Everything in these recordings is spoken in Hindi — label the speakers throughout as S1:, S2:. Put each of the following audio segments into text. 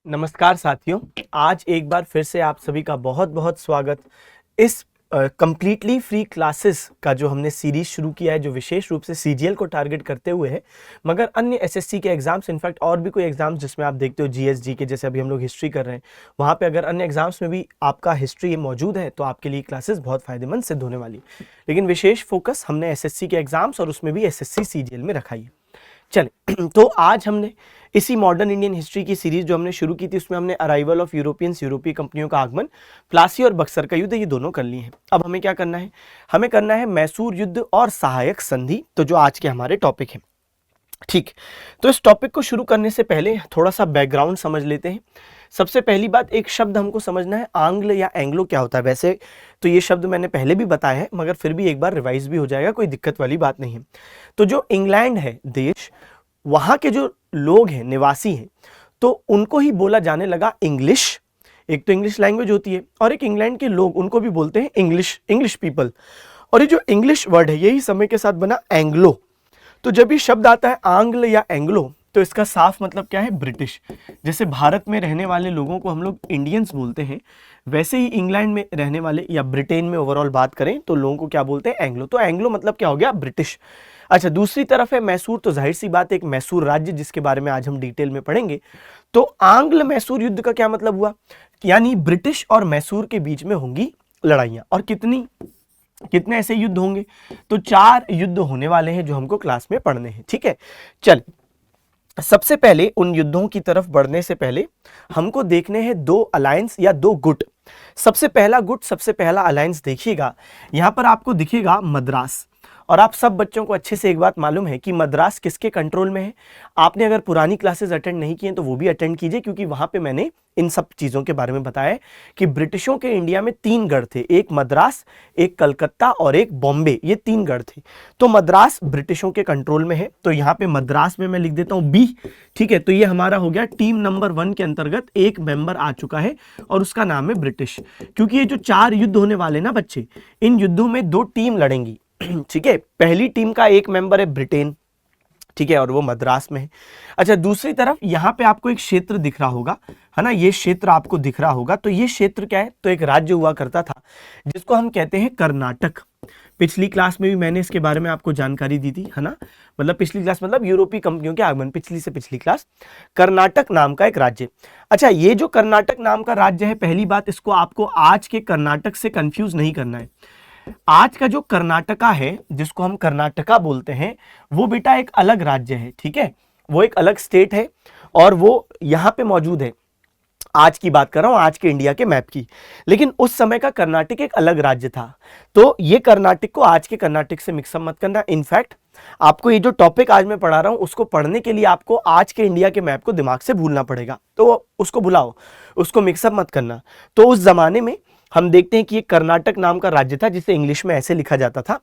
S1: नमस्कार साथियों, आज एक बार फिर से आप सभी का बहुत बहुत स्वागत। इस कंप्लीटली फ्री क्लासेस का जो हमने सीरीज शुरू किया है, जो विशेष रूप से सीजीएल को टारगेट करते हुए है, मगर अन्य एसएससी के एग्जाम्स, इनफैक्ट और भी कोई एग्जाम्स जिसमें आप देखते हो जीएसजी के, जैसे अभी हम लोग हिस्ट्री कर रहे हैं, वहाँ पे अगर अन्य एग्जाम्स में भी आपका हिस्ट्री मौजूद है तो आपके लिए क्लासेस बहुत फायदेमंद सिद्ध होने वाली। लेकिन विशेष फोकस हमने एसएससी के एग्जाम्स और उसमें भी एसएससी सीजीएल में रखा है। चले तो आज हमने इसी मॉडर्न इंडियन हिस्ट्री की सीरीज जो हमने शुरू की थी, उसमें हमने अराइवल ऑफ यूरोपियंस, यूरोपीय कंपनियों का आगमन, प्लासी और बक्सर का युद्ध, ये दोनों कर लिए हैं। अब हमें क्या करना है? हमें करना है मैसूर युद्ध और सहायक संधि, तो जो आज के हमारे टॉपिक है। ठीक, तो इस टॉपिक को शुरू करने से पहले थोड़ा सा बैकग्राउंड समझ लेते हैं। सबसे पहली बात, एक शब्द हमको समझना है, आंग्ल या एंग्लो क्या होता है। वैसे तो ये शब्द मैंने पहले भी बताया है, मगर फिर भी एक बार रिवाइज भी हो जाएगा, कोई दिक्कत वाली बात नहीं है। तो जो इंग्लैंड है देश, वहां के जो लोग हैं, निवासी हैं, तो उनको ही बोला जाने लगा इंग्लिश। एक तो इंग्लिश लैंग्वेज होती है और एक इंग्लैंड के लोग, उनको भी बोलते हैं इंग्लिश पीपल। और ये जो इंग्लिश वर्ड है, यही समय के साथ बना एंग्लो। तो जब ये शब्द आता है आंग्ल या एंग्लो, तो इसका साफ मतलब क्या है? ब्रिटिश। जैसे भारत में रहने वाले लोगों को हम लोग इंडियंस बोलते हैं, वैसे ही इंग्लैंड में रहने वाले या ब्रिटेन में ओवरऑल बात करें तो लोगों को क्या बोलते हैं? एंग्लो। तो एंग्लो मतलब क्या हो गया? ब्रिटिश। अच्छा, दूसरी तरफ है मैसूर, तो जाहिर सी बात है एक मैसूर राज्य, जिसके बारे में आज हम डिटेल में पढ़ेंगे। तो आंग्ल मैसूर युद्ध का क्या मतलब हुआ? यानी ब्रिटिश और मैसूर के बीच में होंगी लड़ाइयां। और कितने ऐसे युद्ध होंगे? तो 4 युद्ध होने वाले हैं जो हमको क्लास में पढ़ने हैं। ठीक है, चल सबसे पहले उन युद्धों की तरफ बढ़ने से पहले हमको देखने हैं 2 अलायंस या 2 गुट। सबसे पहला गुट, सबसे पहला अलायंस देखिएगा, यहां पर आपको दिखेगा मद्रास। और आप सब बच्चों को अच्छे से एक बात मालूम है कि मद्रास किसके कंट्रोल में है। आपने अगर पुरानी क्लासेस अटेंड नहीं की हैं तो वो भी अटेंड कीजिए, क्योंकि वहां पे मैंने इन सब चीजों के बारे में बताया है कि ब्रिटिशों के इंडिया में 3 गढ़ थे, एक मद्रास, एक कलकत्ता और एक बॉम्बे, ये 3 गढ़ थे। तो मद्रास ब्रिटिशों के कंट्रोल में है, तो यहां पे मद्रास में मैं लिख देता हूं बी। ठीक है, तो ये हमारा हो गया टीम नंबर 1 के अंतर्गत एक मेंबर आ चुका है और उसका नाम है ब्रिटिश। क्योंकि ये जो 4 युद्ध होने वाले ना बच्चे, इन युद्धों में 2 टीम लड़ेंगी। ठीक है, पहली टीम का एक मेंबर है ब्रिटेन, ठीक है, और वो मद्रास में है। अच्छा, दूसरी तरफ यहां पे आपको एक क्षेत्र दिख रहा होगा, है ना, ये क्षेत्र आपको दिख रहा होगा। तो ये क्षेत्र क्या है? तो एक राज्य हुआ करता था जिसको हम कहते हैं कर्नाटक। पिछली क्लास में भी मैंने इसके बारे में आपको जानकारी दी थी, है ना, मतलब पिछली क्लास मतलब यूरोपीय कंपनियों के आगमन, पिछली से पिछली क्लास। कर्नाटक नाम का एक राज्य। अच्छा, ये जो कर्नाटक नाम का राज्य है, पहली बात, इसको आपको आज के कर्नाटक से कंफ्यूज नहीं करना है। आज का जो कर्नाटका है, जिसको हम कर्नाटका बोलते हैं, वो बेटा एक अलग राज्य है। ठीक है, वो एक अलग स्टेट है और वो यहां पे मौजूद है। आज की बात कर रहा हूं, आज के इंडिया के मैप की। लेकिन उस समय का कर्नाटक एक अलग राज्य था, तो ये कर्नाटक को आज के कर्नाटक से मिक्सअप मत करना। इनफैक्ट आपको ये जो टॉपिक आज मैं पढ़ा रहा हूं, उसको पढ़ने के लिए आपको आज के इंडिया के मैप को दिमाग से भूलना पड़ेगा, तो उसको भुलाओ, उसको मिक्सअप मत करना। तो उस जमाने में हम देखते हैं कि ये कर्नाटक नाम का राज्य था, जिसे इंग्लिश में ऐसे लिखा जाता था।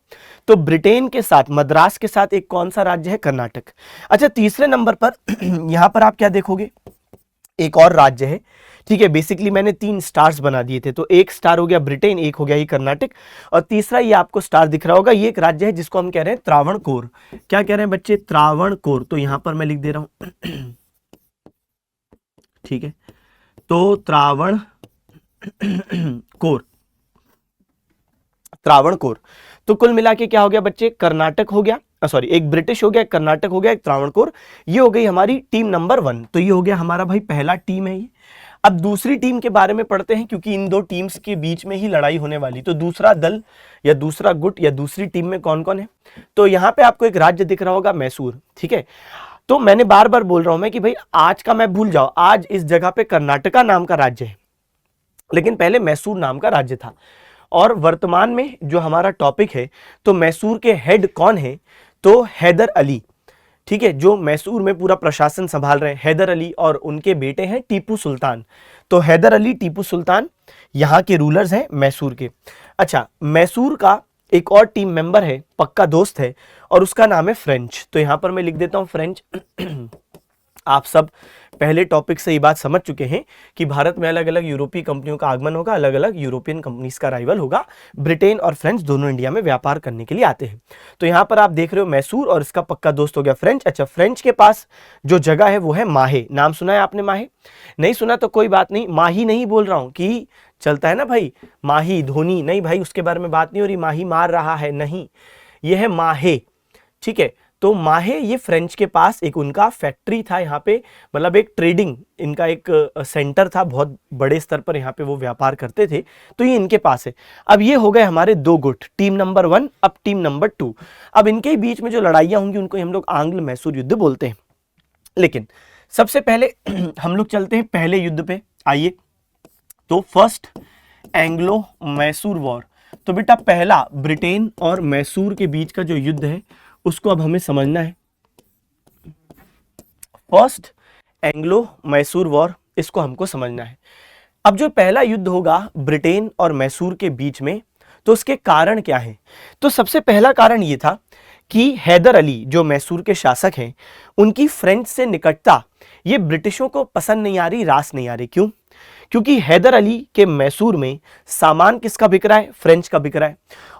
S1: तो ब्रिटेन के साथ, मद्रास के साथ एक कौन सा राज्य है? कर्नाटक। अच्छा, तीसरे नंबर पर यहां पर आप क्या देखोगे? एक और राज्य है। ठीक है, बेसिकली मैंने 3 स्टार्स बना दिए थे, तो एक स्टार हो गया ब्रिटेन, एक हो गया ये कर्नाटक, और तीसरा ये आपको स्टार दिख रहा होगा, ये एक राज्य है जिसको हम कह रहे हैं त्रावणकोर। क्या कह रहे हैं बच्चे? त्रावणकोर। तो यहां पर मैं लिख दे रहा हूं ठीक है, तो त्रावणकोर। तो कुल मिला के क्या हो गया बच्चे? कर्नाटक हो गया, सॉरी, एक ब्रिटिश हो गया, एक कर्नाटक हो गया, एक त्रावणकोर। ये हो गई हमारी टीम नंबर 1। तो ये हो गया हमारा भाई पहला टीम है ये। अब दूसरी टीम के बारे में पढ़ते हैं, क्योंकि इन 2 टीम्स के बीच में ही लड़ाई होने वाली। तो दूसरा दल या दूसरा गुट या दूसरी टीम में कौन कौन है? तो यहां पे आपको एक राज्य दिख रहा होगा, मैसूर। ठीक है, तो मैंने बार बार बोल रहा हूं मैं कि भाई आज का मैं भूल जाओ, आज इस जगह पे कर्नाटका नाम का राज्य है, लेकिन पहले मैसूर नाम का राज्य था। और वर्तमान में जो हमारा टॉपिक है, तो मैसूर के हेड कौन है? तो हैदर अली। ठीक है, जो मैसूर में पूरा प्रशासन संभाल रहे हैं, हैदर अली, और उनके बेटे हैं टीपू सुल्तान। तो हैदर अली, टीपू सुल्तान यहाँ के रूलर्स हैं मैसूर के। अच्छा, मैसूर का एक और टीम मेंबर है, पक्का दोस्त है, और उसका नाम है फ्रेंच। तो यहां पर मैं लिख देता हूं फ्रेंच। आप सब पहले टॉपिक से ये बात समझ चुके हैं कि भारत में अलग अलग यूरोपीय कंपनियों का आगमन होगा, अलग अलग यूरोपियन कंपनीज का अराइवल होगा। ब्रिटेन और फ्रेंच दोनों इंडिया में व्यापार करने के लिए आते हैं। तो यहाँ पर आप देख रहे हो मैसूर और इसका पक्का दोस्त हो गया फ्रेंच। अच्छा, फ्रेंच के पास जो जगह है वो है माहे। नाम सुना है आपने माहे? नहीं सुना तो कोई बात नहीं, माही नहीं बोल रहा हूं कि चलता है ना भाई माही धोनी, नहीं भाई उसके बारे में बात नहीं हो रही, माही मार रहा है, नहीं, यह है माहे। ठीक है, तो माहे ये फ्रेंच के पास एक उनका फैक्ट्री था यहाँ पे, मतलब एक ट्रेडिंग इनका एक सेंटर था, बहुत बड़े स्तर पर यहाँ पे वो व्यापार करते थे, तो ये इनके पास है। अब ये हो गए हमारे दो गुट, टीम नंबर 1, अब टीम नंबर 2। अब इनके बीच में जो लड़ाइयाँ होंगी उनको हम लोग आंग्ल मैसूर युद्ध बोलते हैं। लेकिन सबसे पहले हम लोग चलते हैं पहले युद्ध पे, आइए। तो फर्स्ट एंग्लो मैसूर वॉर। तो बेटा पहला ब्रिटेन और मैसूर के बीच का जो युद्ध है उसको अब हमें समझना है। फर्स्ट एंग्लो मैसूर वॉर, इसको हमको समझना है। अब जो पहला युद्ध होगा ब्रिटेन और मैसूर के बीच में, तो उसके कारण क्या है? तो सबसे पहला कारण यह था कि हैदर अली जो मैसूर के शासक हैं, उनकी फ्रेंच से निकटता ये ब्रिटिशों को पसंद नहीं आ रही, रास नहीं आ रही। क्यों? क्योंकि हैदर अली के मैसूर में सामान किसका बिक रहा है? फ्रेंच का बिक रहा है।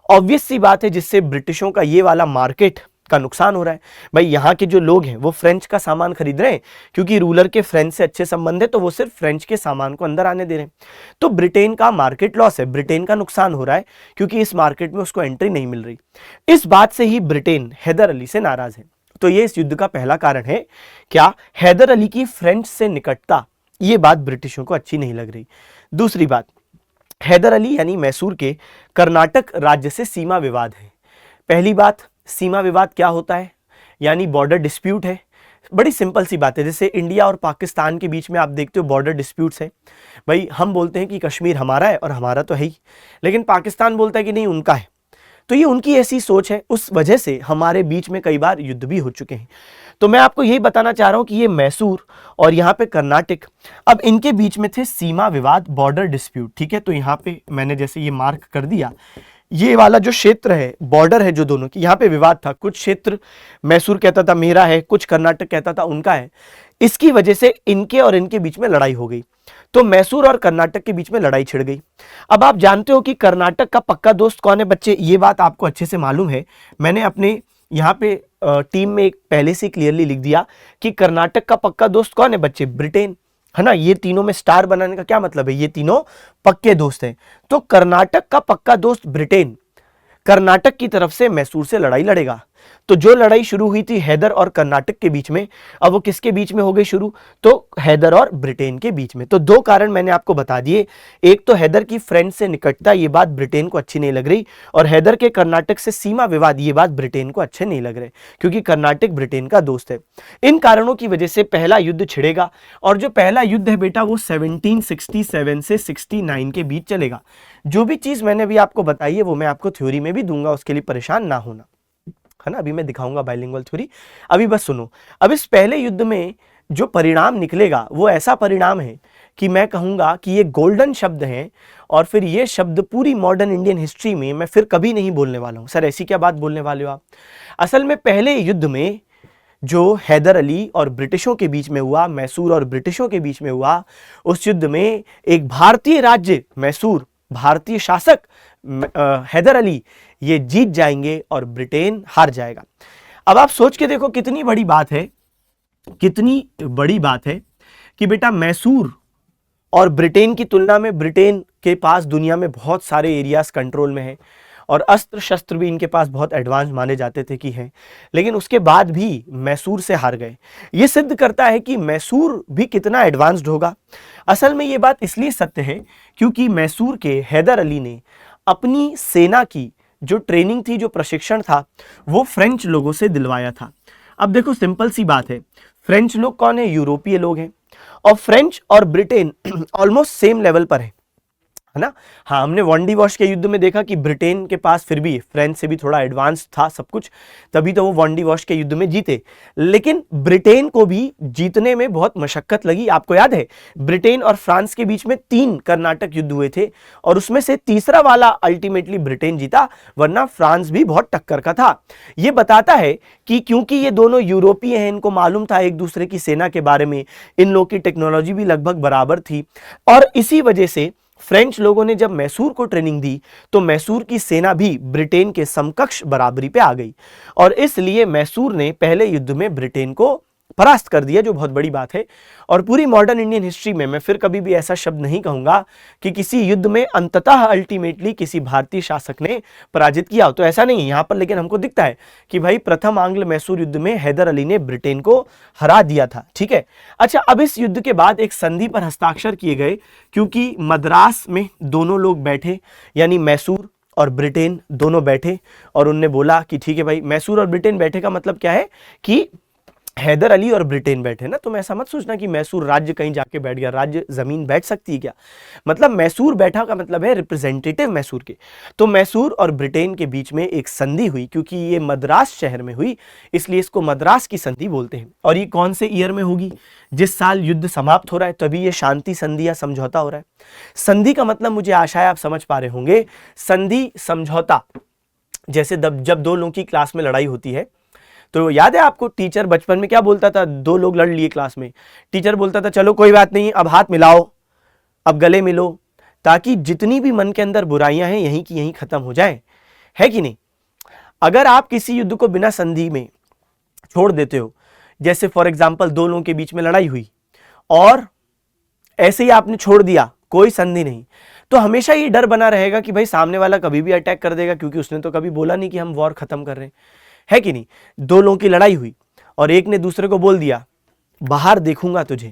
S1: ऑब्वियस सी बात है, जिससे ब्रिटिशों का ये वाला मार्केट का नुकसान हो रहा है। भाई यहाँ के जो लोग हैं वो फ्रेंच का सामान खरीद रहे हैं, क्योंकि रूलर के फ्रेंच से अच्छे संबंध है, तो वो सिर्फ फ्रेंच के सामान को अंदर आने दे रहे हैं। तो ब्रिटेन का मार्केट लॉस है, ब्रिटेन का नुकसान हो रहा है, क्योंकि इस मार्केट में उसको एंट्री नहीं मिल रही। इस बात से ही ब्रिटेन हैदर अली से नाराज है। तो ये इस युद्ध का पहला कारण है। क्या? हैदर अली की फ्रेंच से निकटता, ये बात ब्रिटिशों को अच्छी नहीं लग रही। दूसरी बात, हैदर अली यानी मैसूर के कर्नाटक राज्य से सीमा विवाद है। पहली बात, सीमा विवाद क्या होता है? यानी बॉर्डर डिस्प्यूट है। बड़ी सिंपल सी बात है, जैसे इंडिया और पाकिस्तान के बीच में आप देखते हो बॉर्डर डिस्प्यूट्स हैं। भाई हम बोलते हैं कि कश्मीर हमारा है और हमारा तो है ही, लेकिन पाकिस्तान बोलता है कि नहीं उनका है। तो ये उनकी ऐसी सोच है, उस वजह से हमारे बीच में कई बार युद्ध भी हो चुके हैं। तो मैं आपको यही बताना चाह रहा हूं कि ये मैसूर और यहाँ पे कर्नाटक, अब इनके बीच में थे सीमा विवाद, बॉर्डर डिस्प्यूट। ठीक है, तो यहाँ पे मैंने जैसे ये मार्क कर दिया, ये वाला जो क्षेत्र है, बॉर्डर है जो दोनों की, यहाँ पे विवाद था। कुछ क्षेत्र मैसूर कहता था मेरा है, कुछ कर्नाटक कहता था उनका है। इसकी वजह से इनके और इनके बीच में लड़ाई हो गई। तो मैसूर और कर्नाटक के बीच में लड़ाई छिड़ गई। अब आप जानते हो कि कर्नाटक का पक्का दोस्त कौन है बच्चे? ये बात आपको अच्छे से मालूम है। मैंने अपने यहाँ पे टीम में एक पहले से क्लियरली लिख दिया कि कर्नाटक का पक्का दोस्त कौन है बच्चे? ब्रिटेन, है ना। ये तीनों में स्टार बनाने का क्या मतलब है? ये तीनों पक्के दोस्त हैं। तो कर्नाटक का पक्का दोस्त ब्रिटेन कर्नाटक की तरफ से मैसूर से लड़ाई लड़ेगा। तो जो लड़ाई शुरू हुई थी हैदर और कर्नाटक के बीच में, अब वो किसके बीच में हो गई शुरू? तो हैदर और ब्रिटेन के बीच में। तो दो कारण मैंने आपको बता दिए। एक तो हैदर की फ्रेंच से निकटता, ये बात ब्रिटेन को अच्छी नहीं लग रही, और हैदर के कर्नाटक से सीमा विवाद, ये बात ब्रिटेन को अच्छे नहीं लग रहे, क्योंकि कर्नाटक ब्रिटेन का दोस्त है। इन कारणों की वजह से पहला युद्ध छिड़ेगा, और जो पहला युद्ध है बेटा वो 1767 से 69 के बीच चलेगा। जो भी चीज मैंने अभी आपको बताई है वो मैं आपको थ्योरी में भी दूंगा, उसके लिए परेशान ना होना, है ना। अभी मैं दिखाऊंगा बाइलिंगुअल थ्योरी, अभी बस सुनो। अब इस पहले युद्ध में जो परिणाम निकलेगा वो ऐसा परिणाम है कि मैं कहूंगा कि ये गोल्डन शब्द हैं, और फिर ये शब्द पूरी मॉडर्न इंडियन हिस्ट्री में मैं फिर कभी नहीं बोलने वाला हूं। सर ऐसी क्या बात बोलने वाले हो आप? असल में पहले युद्ध में जो हैदर अली और ब्रिटिशों के बीच में हुआ, मैसूर और ब्रिटिशों के बीच में हुआ, उस युद्ध में एक भारतीय राज्य मैसूर, भारतीय शासक हैदर अली, ये जीत जाएंगे और ब्रिटेन हार जाएगा। अब आप सोच के देखो कितनी बड़ी बात है, कितनी बड़ी बात है कि बेटा मैसूर और ब्रिटेन की तुलना में ब्रिटेन के पास दुनिया में बहुत सारे एरियाज कंट्रोल में हैं, और अस्त्र शस्त्र भी इनके पास बहुत एडवांस माने जाते थे कि हैं, लेकिन उसके बाद भी मैसूर से हार गए। ये सिद्ध करता है कि मैसूर भी कितना एडवांस्ड होगा। असल में ये बात इसलिए सत्य है क्योंकि मैसूर के हैदर अली ने अपनी सेना की जो ट्रेनिंग थी, जो प्रशिक्षण था, वो फ्रेंच लोगों से दिलवाया था। अब देखो सिंपल सी बात है, फ्रेंच लोग कौन है? यूरोपीय लोग हैं, और फ्रेंच और ब्रिटेन ऑलमोस्ट सेम लेवल पर है है ना। हाँ, हमने वांडी वॉश के युद्ध में देखा कि ब्रिटेन के पास फिर भी फ्रेंच से भी थोड़ा एडवांस था सब कुछ, तभी तो वो वांडी वॉश के युद्ध में जीते। लेकिन ब्रिटेन को भी जीतने में बहुत मशक्कत लगी। आपको याद है ब्रिटेन और फ्रांस के बीच में 3 कर्नाटक युद्ध हुए थे और उसमें से तीसरा वाला अल्टीमेटली ब्रिटेन जीता, वरना फ्रांस भी बहुत टक्कर का था। यह बताता है कि क्योंकि ये दोनों यूरोपीय हैं, इनको मालूम था एक दूसरे की सेना के बारे में, इन लोगों की टेक्नोलॉजी भी लगभग बराबर थी, और इसी वजह से फ्रेंच लोगों ने जब मैसूर को ट्रेनिंग दी तो मैसूर की सेना भी ब्रिटेन के समकक्ष बराबरी पे आ गई और इसलिए मैसूर ने पहले युद्ध में ब्रिटेन को परास्त कर दिया, जो बहुत बड़ी बात है। और पूरी मॉडर्न इंडियन हिस्ट्री में मैं फिर कभी भी ऐसा शब्द नहीं कहूंगा कि किसी युद्ध में अंततः अल्टीमेटली किसी भारतीय शासक ने पराजित किया हो, तो ऐसा नहीं है यहां पर। लेकिन हमको दिखता है कि भाई प्रथम आंग्ल मैसूर युद्ध में हैदर अली ने ब्रिटेन को हरा दिया था, ठीक है। अच्छा, अब इस युद्ध के बाद एक संधि पर हस्ताक्षर किए गए, क्योंकि मद्रास में दोनों लोग बैठे, यानी मैसूर और ब्रिटेन दोनों बैठे और उनने बोला कि ठीक है भाई, मैसूर और ब्रिटेन बैठे का मतलब क्या है कि हैदर अली और ब्रिटेन बैठे ना। तो मैं ऐसा मत सोचना कि मैसूर राज्य कहीं जाके बैठ गया, राज्य जमीन बैठ सकती है क्या, मतलब मैसूर बैठा का मतलब है रिप्रेजेंटेटिव मैसूर के। तो मैसूर और ब्रिटेन के बीच में एक संधि हुई, क्योंकि ये मद्रास शहर में हुई इसलिए इसको मद्रास की संधि बोलते हैं। और ये कौन से ईयर में होगी, जिस साल युद्ध समाप्त हो रहा है तभी ये शांति संधि या समझौता हो रहा है। संधि का मतलब मुझे आशा है आप समझ पा रहे होंगे, संधि समझौता, जैसे जब 2 लोगों की क्लास में लड़ाई होती है तो याद है आपको टीचर बचपन में क्या बोलता था, 2 लोग लड़ लिए क्लास में, टीचर बोलता था चलो कोई बात नहीं, अब हाथ मिलाओ, अब गले मिलो, ताकि जितनी भी मन के अंदर बुराइयां हैं यहीं की यहीं खत्म हो जाए, है कि नहीं। अगर आप किसी युद्ध को बिना संधि में छोड़ देते हो, जैसे फॉर एग्जाम्पल 2 लोगों के बीच में लड़ाई हुई और ऐसे ही आपने छोड़ दिया, कोई संधि नहीं, तो हमेशा ये डर बना रहेगा कि भाई सामने वाला कभी भी अटैक कर देगा, क्योंकि उसने तो कभी बोला नहीं कि हम वॉर खत्म कर रहे हैं, है कि नहीं। 2 लोगों की लड़ाई हुई और एक ने दूसरे को बोल दिया बाहर देखूंगा तुझे।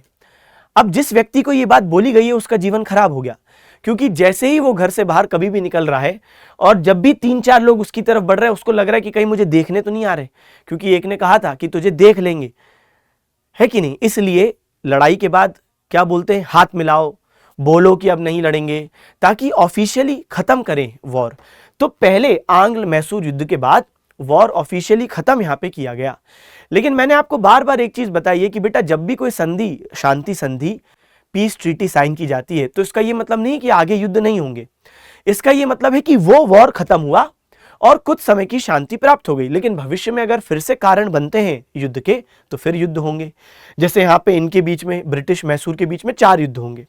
S1: अब जिस व्यक्ति को यह बात बोली गई है उसका जीवन खराब हो गया, क्योंकि जैसे ही वो घर से बाहर कभी भी निकल रहा है और जब भी 3-4 लोग उसकी तरफ बढ़ रहे हैं उसको लग रहा है कि कहीं मुझे देखने तो नहीं आ रहे, क्योंकि एक ने कहा था कि तुझे देख लेंगे, है कि नहीं। इसलिए लड़ाई के बाद क्या बोलते हैं, हाथ मिलाओ, बोलो कि अब नहीं लड़ेंगे, ताकि ऑफिशियली खत्म करें वॉर। तो पहले आंग्ल मैसूर युद्ध के बाद वॉर ऑफिशियली खत्म यहां पे किया गया। लेकिन मैंने आपको बार बार एक चीज बताई है कि बेटा जब भी कोई संधि, शांति संधि, पीस ट्रीटी साइन की जाती है तो इसका यह मतलब नहीं कि आगे युद्ध नहीं होंगे, इसका यह मतलब है कि वो वॉर खत्म हुआ और कुछ समय की शांति प्राप्त हो गई, लेकिन भविष्य में अगर फिर से कारण बनते हैं युद्ध के तो फिर युद्ध होंगे। जैसे यहां पे इनके बीच में, ब्रिटिश मैसूर के बीच में 4 युद्ध होंगे।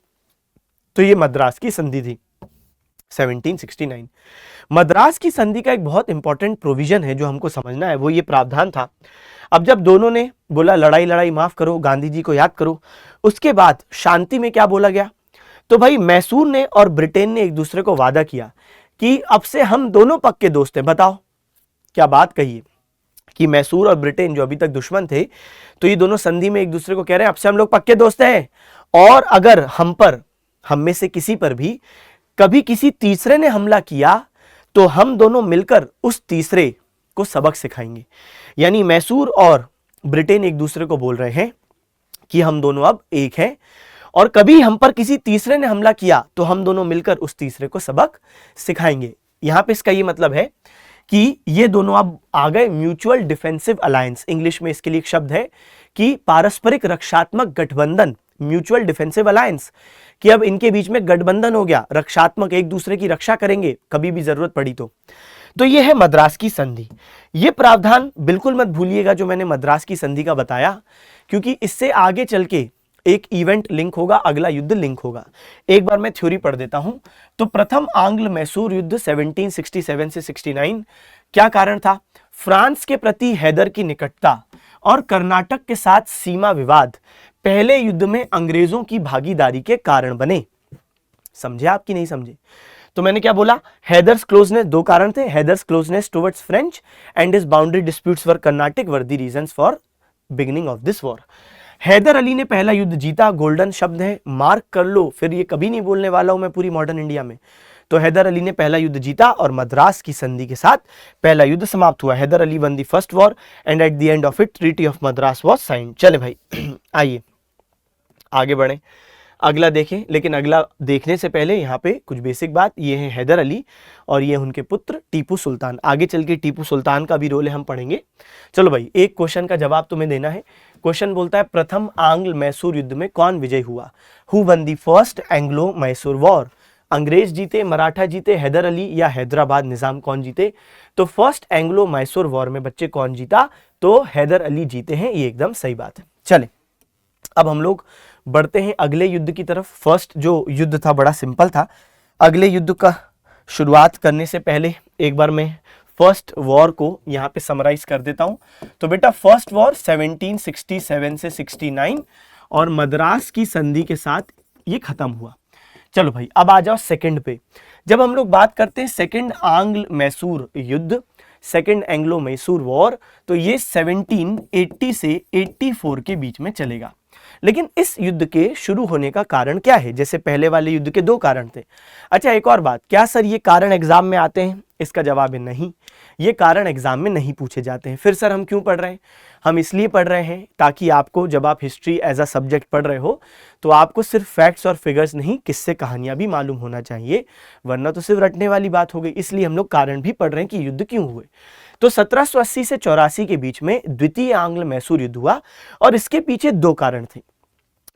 S1: तो ये मद्रास की संधि थी 1769। मद्रास की संधि का एक बहुत इंपॉर्टेंट प्रोविजन है जो हमको समझना है, वो ये प्रावधान था, अब जब दोनों ने बोला लड़ाई लड़ाई माफ करो, गांधी जी को याद करो, उसके बाद शांति में क्या बोला गया, तो भाई मैसूर ने और ब्रिटेन ने एक दूसरे को वादा किया कि अब से हम दोनों पक्के दोस्त हैं। बताओ क्या बात कही है कि मैसूर और ब्रिटेन जो अभी तक दुश्मन थे, तो ये दोनों संधि में एक दूसरे को कह रहे हैं अब से हम लोग पक्के दोस्त हैं, और अगर हम में से किसी पर भी कभी किसी तीसरे ने हमला किया तो हम दोनों मिलकर उस तीसरे को सबक सिखाएंगे। यानी मैसूर और ब्रिटेन एक दूसरे को बोल रहे हैं कि हम दोनों अब एक हैं, और कभी हम पर किसी तीसरे ने हमला किया तो हम दोनों मिलकर उस तीसरे को सबक सिखाएंगे। यहां पे इसका ये मतलब है कि ये दोनों अब आ गए म्यूचुअल डिफेंसिव अलायंस, इंग्लिश में इसके लिए एक शब्द है कि पारस्परिक रक्षात्मक गठबंधन, म्यूचुअल डिफेंसिव अलायंस, कि अब इनके बीच में गठबंधन हो गया, रक्षात्मक, एक दूसरे की रक्षा करेंगे कभी भी जरूरत पड़ी तो ये है मद्रास की संधि। ये प्रावधान बिल्कुल मत भूलिएगा जो मैंने मद्रास की संधि का बताया, क्योंकि इससे आगे चल के एक इवेंट लिंक होगा, अगला युद्ध लिंक होगा। एक बार मैं थ्योरी पढ़ देता हूं। तो प्रथम आंग्ल मैसूर युद्ध 1767 से 69, क्या कारण था, फ्रांस के प्रति हैदर की निकटता और कर्नाटक के साथ सीमा विवाद पहले युद्ध में अंग्रेजों की भागीदारी के कारण बने। समझे आप कि नहीं समझे। तो मैंने क्या बोला, हैदर्स क्लोजनेस, 2 कारण थे, Hyder's closeness towards French and his boundary disputes for Carnatic were the reasons for beginning of this war. Hyder Ali ने पहला युद्ध जीता, गोल्डन शब्द है, मार्क कर लो, फिर ये कभी नहीं बोलने वाला हूं मैं पूरी मॉडर्न इंडिया में। तो हैदर अली ने पहला युद्ध जीता और मद्रास की संधि के साथ पहला युद्ध समाप्त हुआ। Haidar Ali won the first war and at the end of it treaty of Madras was signed. चले भाई आइए आगे बढ़े। अगला देखें, लेकिन अगला देखने से पहले यहाँ पे कुछ बेसिक बात, ये है हैदर अली और ये उनके पुत्र टीपू सुल्तान। आगे चल के टीपू सुल्तान का भी रोल है, हम पढ़ेंगे। चलो भाई, एक क्वेश्चन का जवाब तुम्हें देना है। क्वेश्चन बोलता है प्रथम आंग्ल मैसूर युद्ध में कौन विजयी हुआ? Who one the first Anglo Mysore war? अंग्रेज जीते, मराठा जीते, हैदर अली या हैदराबाद निजाम, कौन जीते? तो फर्स्ट एंग्लो मैसूर वॉर में बच्चे कौन जीता? तो हैदर अली जीते हैं, ये एकदम सही बात है। चले अब हम लोग बढ़ते हैं अगले युद्ध की तरफ। फर्स्ट जो युद्ध था बड़ा सिंपल था। अगले युद्ध का शुरुआत करने से पहले एक बार मैं फर्स्ट वॉर को यहाँ पे समराइज कर देता हूं। तो बेटा फर्स्ट वॉर 1767 से 69 और मद्रास की संधि के साथ ये खत्म हुआ। चलो भाई, अब आ जाओ सेकंड पे। जब हम लोग बात करते हैं सेकंड आंग्ल मैसूर युद्ध, सेकंड एंग्लो मैसूर वॉर, तो ये 1780 से 84 के बीच में चलेगा। लेकिन इस युद्ध के शुरू होने का कारण क्या है? जैसे पहले वाले युद्ध के दो कारण थे। अच्छा, एक और बात, क्या सर ये कारण एग्जाम में आते हैं? इसका जवाब है नहीं, ये कारण एग्जाम में नहीं पूछे जाते हैं। फिर सर हम क्यों पढ़ रहे हैं? हम इसलिए पढ़ रहे हैं ताकि आपको जब आप हिस्ट्री एज अ सब्जेक्ट पढ़ रहे हो तो आपको सिर्फ फैक्ट्स और फिगर्स नहीं, किस्से कहानियां भी मालूम होना चाहिए, वरना तो सिर्फ रटने वाली बात हो गई। इसलिए हम लोग कारण भी पढ़ रहे हैं कि युद्ध क्यों हुए। तो 1780 से 84 के बीच में द्वितीय आंग्ल मैसूर युद्ध हुआ और इसके पीछे दो कारण थे।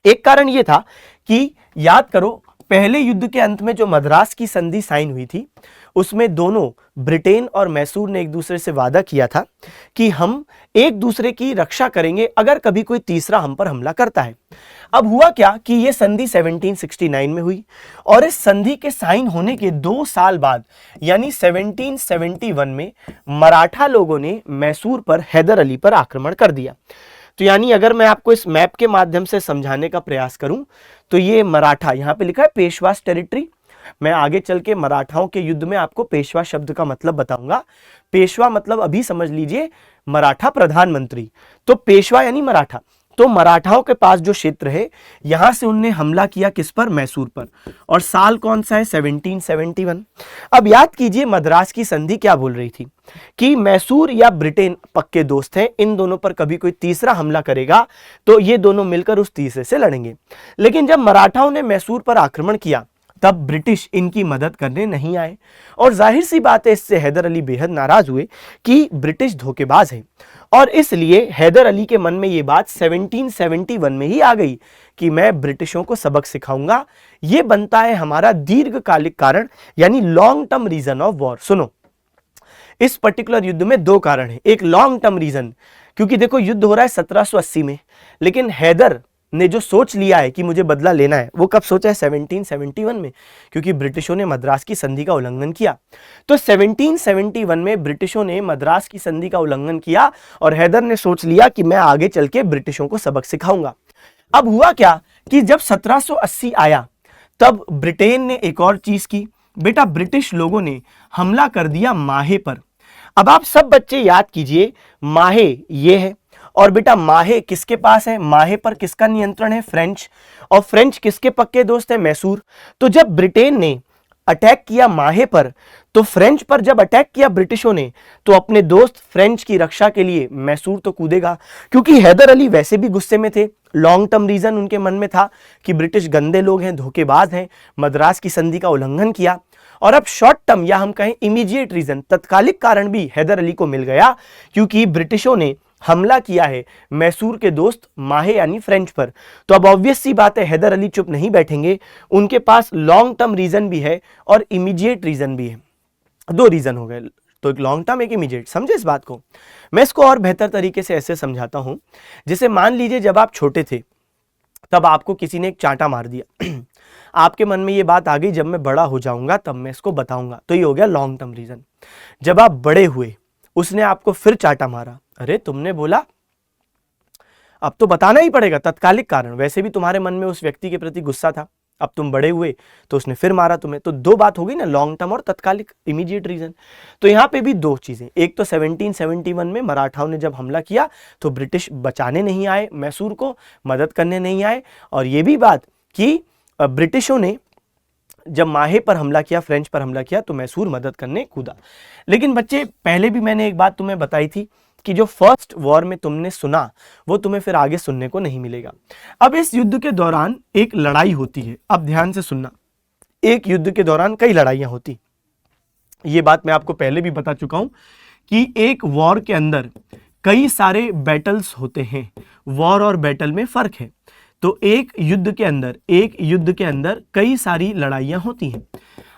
S1: एक कारण यह था कि याद करो, पहले युद्ध के अंत में जो मद्रास की संधि साइन हुई थी उसमें दोनों ब्रिटेन और मैसूर ने एक दूसरे से वादा किया था कि हम एक दूसरे की रक्षा करेंगे अगर कभी कोई तीसरा हम पर हमला करता है। अब हुआ क्या कि यह संधि 1769 में हुई और इस संधि के साइन होने के 2 साल बाद यानी 1771 में मराठा लोगों ने मैसूर पर हैदर अली पर आक्रमण कर दिया। तो यानी अगर मैं आपको इस मैप के माध्यम से समझाने का प्रयास करूं तो ये मराठा, यहां पे लिखा है पेशवास टेरिटरी। मैं आगे चल के मराठाओं के युद्ध में आपको पेशवा शब्द का मतलब बताऊंगा। पेशवा मतलब अभी समझ लीजिए मराठा प्रधानमंत्री, तो पेशवा यानी मराठा। तो मराठाओं के पास जो क्षेत्र है यहां से उनने हमला किया किस पर? मैसूर पर। और साल कौन सा है? 1771। अब याद कीजिए मद्रास की संधि क्या बोल रही थी कि मैसूर या ब्रिटेन पक्के दोस्त हैं, इन दोनों पर कभी कोई तीसरा हमला करेगा तो ये दोनों मिलकर उस तीसरे से लड़ेंगे। लेकिन जब मराठाओं ने मैसूर पर आक्रमण किया तब ब्रिटिश इनकी मदद करने नहीं आए और जाहिर सी बात है इससे हैदर अली बेहद नाराज हुए कि ब्रिटिश धोखेबाज है और इसलिए हैदर अली के मन में ये बात 1771 में ही आ गई कि मैं ब्रिटिशों को सबक सिखाऊंगा। ये बनता है हमारा दीर्घकालिक कारण यानी long term reason of war. सुनो, इस पर्टिकुलर युद्ध में दो कारण है। एक लॉन्ग टर्म रीजन, क्योंकि देखो युद्ध हो रहा है 1780 में, लेकिन हैदर ने जो सोच लिया है कि मुझे बदला लेना है वो कब सोचा है? 1771 में, क्योंकि ब्रिटिशों ने मद्रास की संधि का उल्लंघन किया। तो 1771 में ब्रिटिशों ने मद्रास की संधि का उल्लंघन किया और हैदर ने सोच लिया कि मैं आगे चल के ब्रिटिशों को सबक सिखाऊंगा। अब हुआ क्या कि जब 1780 आया तब ब्रिटेन ने एक और चीज की। बेटा ब्रिटिश लोगों ने हमला कर दिया माहे पर। अब आप सब बच्चे याद कीजिए, माहे ये है और बेटा माहे किसके पास है? माहे पर किसका नियंत्रण है? फ्रेंच। और फ्रेंच किसके पक्के दोस्त है? मैसूर। तो जब ब्रिटेन ने अटैक किया माहे पर, तो फ्रेंच पर जब अटैक किया ब्रिटिशों ने, तो अपने दोस्त फ्रेंच की रक्षा के लिए मैसूर तो कूदेगा, क्योंकि हैदर अली वैसे भी गुस्से में थे। लॉन्ग टर्म रीजन उनके मन में था कि ब्रिटिश गंदे लोग हैं, धोखेबाज हैं, मद्रास की संधि का उल्लंघन किया। और अब शॉर्ट टर्म या हम कहें इमीडिएट रीजन, तत्कालिक कारण भी हैदर अली को मिल गया, क्योंकि ब्रिटिशों ने हमला किया है मैसूर के दोस्त माहे यानी फ्रेंच पर। तो अब ऑब्वियस सी बात है हैदर अली चुप नहीं बैठेंगे, उनके पास लॉन्ग टर्म रीजन भी है और इमीडिएट रीजन भी है। दो रीजन हो गए, तो एक लॉन्ग टर्म एक इमीडिएट। समझे इस बात को? मैं इसको और बेहतर तरीके से ऐसे समझाता हूं, जैसे मान लीजिए जब आप छोटे थे तब आपको किसी ने एक चांटा मार दिया आपके मन में ये बात आ गई जब मैं बड़ा हो जाऊंगा तब मैं इसको बताऊंगा, तो ये हो गया लॉन्ग टर्म रीजन। जब आप बड़े हुए उसने आपको फिर चांटा मारा, अरे तुमने बोला अब तो बताना ही पड़ेगा, तत्कालिक कारण। वैसे भी तुम्हारे मन में उस व्यक्ति के प्रति गुस्सा था, अब तुम बड़े हुए तो उसने फिर मारा तुम्हें, तो दो बात हो गई ना, लॉन्ग टर्म और तत्कालिक इमीडिएट रीजन। तो यहाँ पे भी दो चीजें, एक तो 1771 में मराठाओं ने जब हमला किया तो ब्रिटिश बचाने नहीं आए, मैसूर को मदद करने नहीं आए, और ये भी बात कि ब्रिटिशों ने जब माहे पर हमला किया, फ्रेंच पर हमला किया, तो मैसूर मदद करने कूदा। लेकिन बच्चे पहले भी मैंने एक बात तुम्हें बताई थी कि जो फर्स्ट वॉर में तुमने सुना वो तुम्हें फिर आगे सुनने को नहीं मिलेगा। अब इस युद्ध के दौरान एक लड़ाई होती है, अब ध्यान से सुनना, एक युद्ध के दौरान कई लड़ाइयां होती, ये बात मैं आपको पहले भी बता चुका हूं कि एक वॉर के अंदर कई सारे बैटल्स होते हैं, वॉर और बैटल में फर्क है। तो एक युद्ध के अंदर कई सारी लड़ाइयां होती हैं।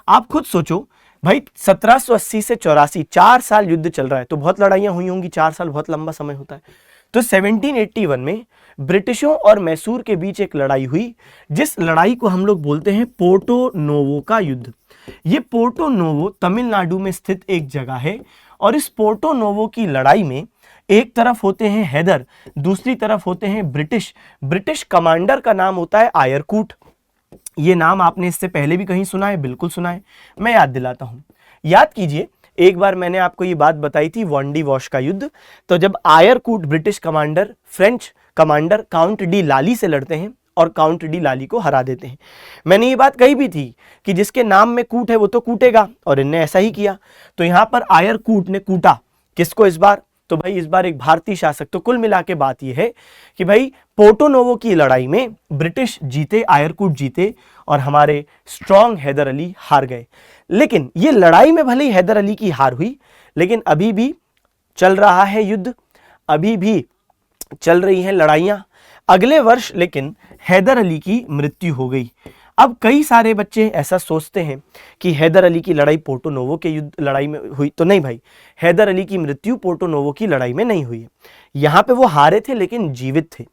S1: आप खुद सोचो भाई, 1780 से 84 4 साल युद्ध चल रहा है, तो बहुत लड़ाइयां हुई होंगी, 4 साल बहुत लंबा समय होता है। तो 1781 में ब्रिटिशों और मैसूर के बीच एक लड़ाई हुई, जिस लड़ाई को हम लोग बोलते हैं पोर्टो नोवो का युद्ध। ये पोर्टो नोवो तमिलनाडु में स्थित एक जगह है, और इस पोर्टो नोवो की लड़ाई में एक तरफ होते हैं हैदर, दूसरी तरफ होते हैं ब्रिटिश। ब्रिटिश कमांडर का नाम होता है आयरकूट। ये नाम आपने इससे पहले भी कहीं सुना है? बिल्कुल सुना है, मैं याद दिलाता हूं। याद कीजिए, एक बार मैंने आपको ये बात बताई थी वॉन्डी वॉश का युद्ध। तो जब Eyre Coote British commander French commander count de Lally से लड़ते हैं और काउंट डी लाली को हरा देते हैं। मैंने ये बात कही भी थी कि जिसके नाम में कूट है वो तो कूटेगा, और इनने ऐसा ही किया। तो यहां पर आयरकूट ने कूटा किसको इस बार? तो भाई इस बार एक भारतीय शासक। तो कुल मिला के बात यह है कि भाई पोर्टो नोवो की लड़ाई में ब्रिटिश जीते, आयरकूट जीते, और हमारे स्ट्रॉन्ग हैदर अली हार गए। लेकिन ये लड़ाई में भले ही हैदर अली की हार हुई, लेकिन अभी भी चल रहा है युद्ध, अभी भी चल रही हैं लड़ाइयां। अगले वर्ष लेकिन हैदर अली की मृत्यु हो गई। अब कई सारे बच्चे ऐसा सोचते हैं कि हैदर अली की लड़ाई पोर्टो नोवो के युद्ध लड़ाई में हुई, तो नहीं भाई, हैदर अली की मृत्यु पोर्टो नोवो की लड़ाई में नहीं हुई है। यहां पे वो हारे थे लेकिन जीवित थे।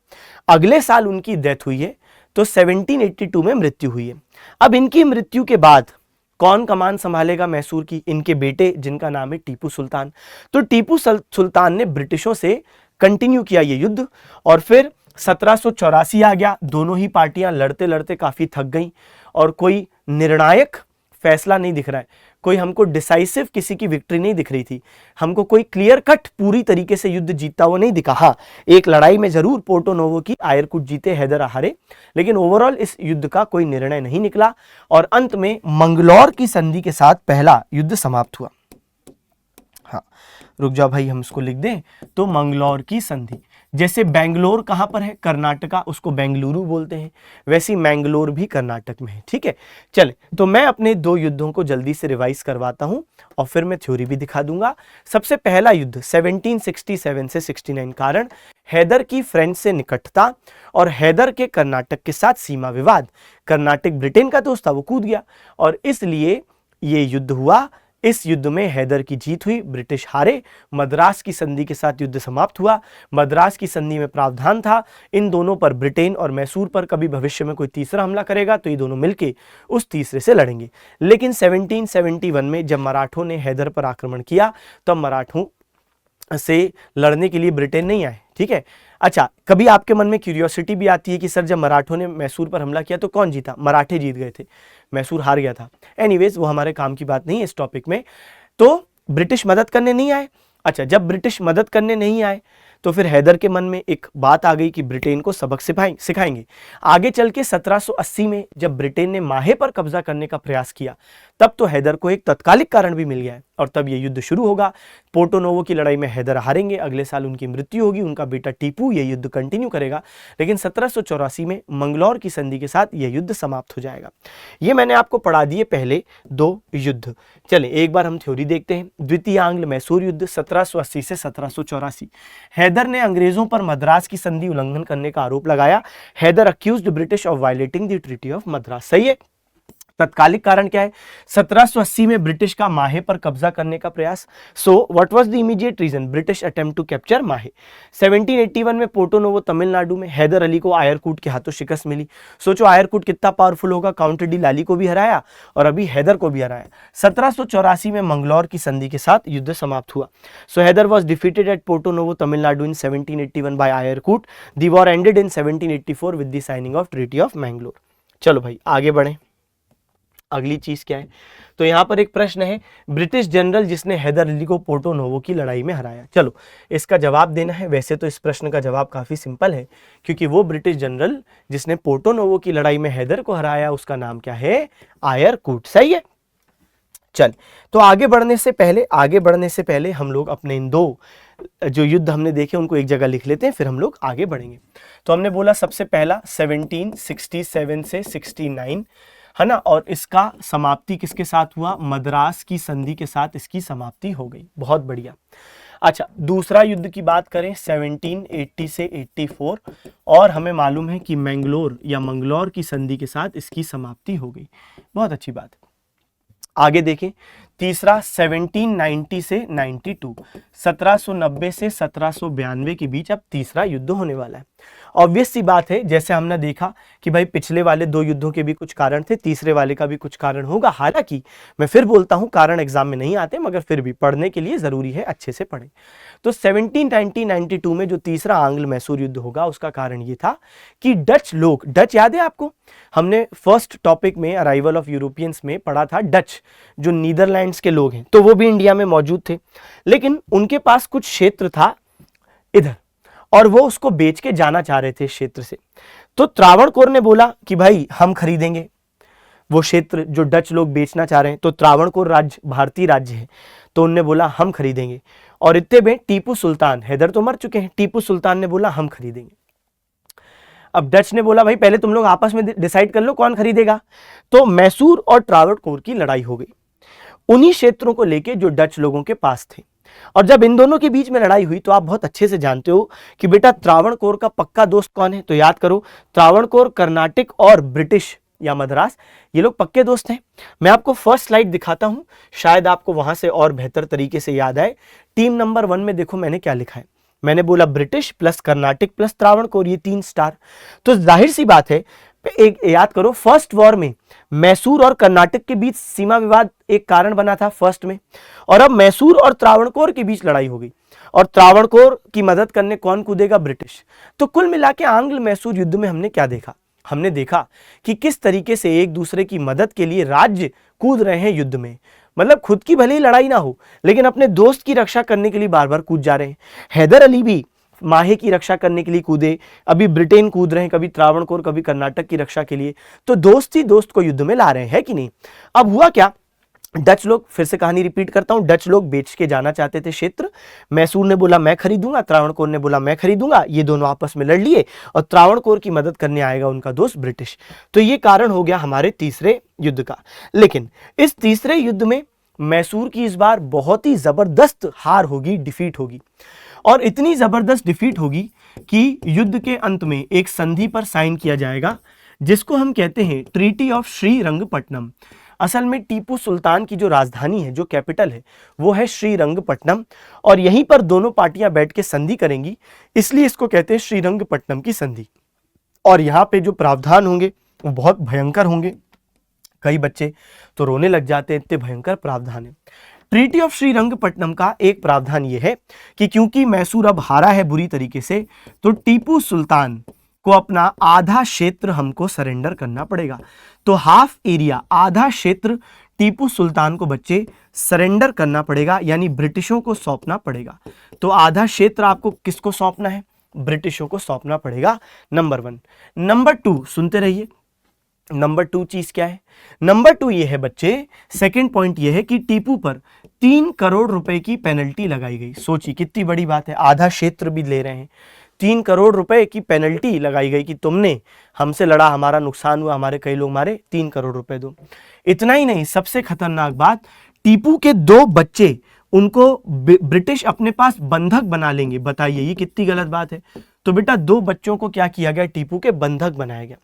S1: अगले साल उनकी डेथ हुई है, तो 1782 में मृत्यु हुई है। अब इनकी मृत्यु के बाद कौन कमान संभालेगा मैसूर की? इनके बेटे, जिनका नाम है टीपू सुल्तान। तो टीपू सुल्तान ने ब्रिटिशों से कंटिन्यू किया ये युद्ध, और फिर 1784 आ गया। दोनों ही पार्टियां लड़ते लड़ते काफी थक गईं, और कोई निर्णायक फैसला नहीं दिख रहा है, कोई हमको डिसाइसिव किसी की विक्ट्री नहीं दिख रही थी, हमको कोई क्लियर कट पूरी तरीके से युद्ध जीतता हुआ नहीं दिखा। हाँ, एक लड़ाई में जरूर पोर्टो नोवो की आयरकूट जीते, हैदर हारे, लेकिन ओवरऑल इस युद्ध का कोई निर्णय नहीं निकला, और अंत में मंगलौर की संधि के साथ पहला युद्ध समाप्त हुआ। हाँ, रुक जाओ भाई, हम इसको लिख दें। तो मंगलौर की संधि, जैसे बेंगलोर कहां पर है? कर्नाटका, उसको बेंगलुरु बोलते हैं, वैसी मैंगलोर भी कर्नाटक में है। ठीक है, चले तो मैं अपने दो युद्धों को जल्दी से रिवाइज करवाता हूं, और फिर मैं थ्योरी भी दिखा दूंगा। सबसे पहला युद्ध 1767 से 69। कारण हैदर की फ्रेंच से निकटता और हैदर के कर्नाटक के साथ सीमा विवाद। कर्नाटक ब्रिटेन का दोस्त था, वो कूद गया, और इसलिए ये युद्ध हुआ। इस युद्ध में हैदर की जीत हुई, ब्रिटिश हारे। मद्रास की संधि के साथ युद्ध समाप्त हुआ। मद्रास की संधि में प्रावधान था इन दोनों पर, ब्रिटेन और मैसूर पर, कभी भविष्य में कोई तीसरा हमला करेगा तो ये दोनों मिलके उस तीसरे से लड़ेंगे। लेकिन 1771 में जब मराठों ने हैदर पर आक्रमण किया, तब मराठों से लड़ने के लिए ब्रिटेन नहीं आए। ठीक है, अच्छा, कभी आपके मन में क्यूरियोसिटी भी आती है कि सर जब मराठों ने मैसूर पर हमला किया तो कौन जीता? मराठे जीत गए थे, मैसूर हार गया था। एनीवेज, वो हमारे काम की बात नहीं है इस टॉपिक में। तो ब्रिटिश मदद करने नहीं आए। अच्छा, जब ब्रिटिश मदद करने नहीं आए तो फिर हैदर के मन में एक बात आ गई कि ब्रिटेन को सबक सिखाएंगे। आगे चल के 1780 में जब ब्रिटेन ने माहे पर कब्जा करने का प्रयास किया, तब तो हैदर को एक तत्कालिक कारण भी मिल गया है, और तब ये युद्ध शुरू होगा। पोर्टो नोवो की लड़ाई में हैदर हारेंगे, अगले साल उनकी मृत्यु होगी, उनका बेटा टीपू ये युद्ध कंटिन्यू करेगा, लेकिन 1784 में मंगलौर की संधि के साथ यह युद्ध समाप्त हो जाएगा। ये मैंने आपको पढ़ा दिए पहले दो युद्ध। चले एक बार हम थ्योरी देखते हैं। द्वितीय आंग्ल मैसूर युद्ध 1780 से 1784। हैदर ने अंग्रेजों पर मद्रास की संधि उल्लंघन करने का आरोप लगाया। Haidar accused British of violating the treaty of Madras. सही है। तत्कालिक कारण क्या है? 1780 में ब्रिटिश का माहे पर कब्जा करने का प्रयास। So what was the immediate reason? British attempt to capture Mahe. 1781 में पोर्टो नोवो तमिलनाडु में हैदर अली को आयरकूट के हाथों शिकस्त मिली। सोचो आयरकूट कितना पावरफुल होगा, काउंट डी लाली को भी हराया और अभी हैदर को भी हराया। 1784 में मंगलौर की संधि के साथ युद्ध समाप्त हुआ। So Hyder was defeated at Porto Novo Tamil Nadu in 1781 by Eyre Coote. The war ended in 1784 with the signing of treaty of Mangalore. चलो भाई आगे बढ़े। अगली चीज क्या है? तो यहां पर एक प्रश्न है, ब्रिटिश जनरल जिसने हैदर अली को पोर्टो नोवो की लड़ाई में हराया। चलो इसका जवाब देना है। वैसे तो इस प्रश्न का जवाब काफी सिंपल है, क्योंकि वो ब्रिटिश जनरल जिसने पोर्टो नोवो की लड़ाई में हैदर को हराया उसका नाम क्या है? आयरकूट। सही है। चल तो आगे बढ़ने से पहले हम लोग अपने इन दो जो युद्ध हमने देखे उनको एक जगह लिख लेते हैं, फिर हम लोग आगे बढ़ेंगे। तो हमने बोला सबसे पहला 1767 से 69, है ना, और इसका समाप्ति किसके साथ हुआ? मद्रास की संधि के साथ इसकी समाप्ति हो गई। बहुत बढ़िया। अच्छा, दूसरा युद्ध की बात करें 1780 से 84, और हमें मालूम है कि मैंगलोर या मंगलौर की संधि के साथ इसकी समाप्ति हो गई। बहुत अच्छी बात। आगे देखें, तीसरा 1790 से 92, 1790 से 1792 के बीच अब तीसरा युद्ध होने वाला है। ऑब्वियस सी बात है, जैसे हमने देखा कि भाई पिछले वाले दो युद्धों के भी कुछ कारण थे, तीसरे वाले का भी कुछ कारण होगा। हालांकि मैं फिर बोलता हूं कारण एग्जाम में नहीं आते, मगर फिर भी पढ़ने के लिए जरूरी है, अच्छे से पढ़ें। तो 1792 में जो तीसरा आंग्ल मैसूर युद्ध होगा उसका कारण ये था कि डच लोग, डच याद है आपको, हमने फर्स्ट टॉपिक में अराइवल ऑफ यूरोपियंस में पढ़ा था डच, जो नीदरलैंड्स के लोग हैं, तो वो भी इंडिया में मौजूद थे, लेकिन उनके पास कुछ क्षेत्र था इधर और वो उसको बेच के जाना चाह रहे थे इस क्षेत्र से। तो त्रावणकोर ने बोला कि भाई हम खरीदेंगे वो क्षेत्र जो डच लोग बेचना चाह रहे हैं। तो त्रावणकोर राज्य भारतीय राज्य है, तो उनने बोला हम खरीदेंगे। और इतने में टीपू सुल्तान, हैदर तो मर चुके हैं, टीपू सुल्तान ने बोला हम खरीदेंगे। अब डच ने बोला भाई पहले तुम लोग आपस में डिसाइड कर लो कौन खरीदेगा। तो मैसूर और त्रावणकोर की लड़ाई हो गई उन्हीं क्षेत्रों को लेके जो डच लोगों के पास थे। और जब इन दोनों के बीच में लड़ाई हुई तो आप बहुत अच्छे से जानते हो कि बेटा त्रावणकोर का पक्का दोस्त कौन है। तो याद करो, त्रावणकोर कर्नाटक और ब्रिटिश या मद्रास, ये लोग पक्के दोस्त हैं। मैं आपको फर्स्ट स्लाइड दिखाता हूं, शायद आपको वहां से और बेहतर तरीके से याद आए। टीम नंबर 1 में देखो मैंने क्या लिखा है, मैंने बोला British plus Karnataka plus Travancore, ये 3 स्टार। तो जाहिर सी बात है, एक याद करो फर्स्ट वॉर में मैसूर और कर्नाटक के बीच सीमा विवाद एक कारण बना था फर्स्ट में, और अब मैसूर और त्रावणकोर के बीच लड़ाई हो गई और त्रावणकोर की मदद करने कौन कूदेगा? ब्रिटिश। तो कुल मिला के आंग्ल मैसूर युद्ध में हमने क्या देखा? हमने देखा कि किस तरीके से एक दूसरे की मदद के लिए राज्य कूद रहे हैं युद्ध में। मतलब खुद की भले ही लड़ाई ना हो लेकिन अपने दोस्त की रक्षा करने के लिए बार बार कूद जा रहे हैं। हैदर अली भी माहे की रक्षा करने के लिए कूदे, अभी ब्रिटेन कूद रहे हैं, कभी त्रावणकोर कभी कर्नाटक की रक्षा के लिए। तो दोस्त ही दोस्त को युद्ध में ला रहे हैं कि नहीं। अब हुआ क्या, डच लोग, फिर से कहानी रिपीट करता हूं, डच लोग बेच के जाना चाहते थे क्षेत्र। मैसूर ने बोला मैं खरीदूंगा, त्रावणकोर ने बोला मैं खरीदूंगा, ये दोनों आपस में लड़ लिए और त्रावणकोर की मदद करने आएगा उनका दोस्त ब्रिटिश। तो ये कारण हो गया हमारे तीसरे युद्ध का। लेकिन इस तीसरे युद्ध में मैसूर की इस बार बहुत ही जबरदस्त हार होगी, डिफीट होगी, और इतनी जबरदस्त डिफीट होगी कि युद्ध के अंत में एक संधि पर साइन किया जाएगा जिसको हम कहते हैं ट्रीटी ऑफ श्रीरंगपट्टनम। असल में टीपू सुल्तान की जो राजधानी है, जो कैपिटल है, वो है श्रीरंगपट्टनम, और यहीं पर दोनों पार्टियां बैठ के संधि करेंगी, इसलिए इसको कहते हैं श्रीरंगपट्टनम की संधि। और यहाँ पे जो प्रावधान होंगे वो बहुत भयंकर होंगे, कई बच्चे तो रोने लग जाते हैं, इतने भयंकर प्रावधान है। ट्रीटी ऑफ श्रीरंगपट्टनम का एक प्रावधान यह है कि क्योंकि मैसूर अब हारा है बुरी तरीके से, तो टीपू सुल्तान को अपना आधा क्षेत्र हमको सरेंडर करना पड़ेगा। तो हाफ एरिया, आधा क्षेत्र टीपू सुल्तान को बच्चे सरेंडर करना पड़ेगा, यानी ब्रिटिशों को सौंपना पड़ेगा। तो आधा क्षेत्र आपको किसको सौंपना है? ब्रिटिशों को सौंपना पड़ेगा, नंबर 1। नंबर 2 सुनते रहिए, नंबर 2 चीज क्या है? नंबर 2 ये है बच्चे, सेकंड पॉइंट ये है कि टीपू पर 3 करोड़ रुपए की पेनल्टी लगाई गई। सोचिए कितनी बड़ी बात है, आधा क्षेत्र भी ले रहे हैं, 3 करोड़ रुपए की पेनल्टी लगाई गई कि तुमने हमसे लड़ा, हमारा नुकसान हुआ, हमारे कई लोग मारे, 3 करोड़ रुपए दो। इतना ही नहीं, सबसे खतरनाक बात, टीपू के 2 बच्चे उनको ब्रिटिश अपने पास बंधक बना लेंगे। बताइए ये कितनी गलत बात है। तो बेटा 2 बच्चों को क्या किया गया? टीपू के बंधक बनाया गया।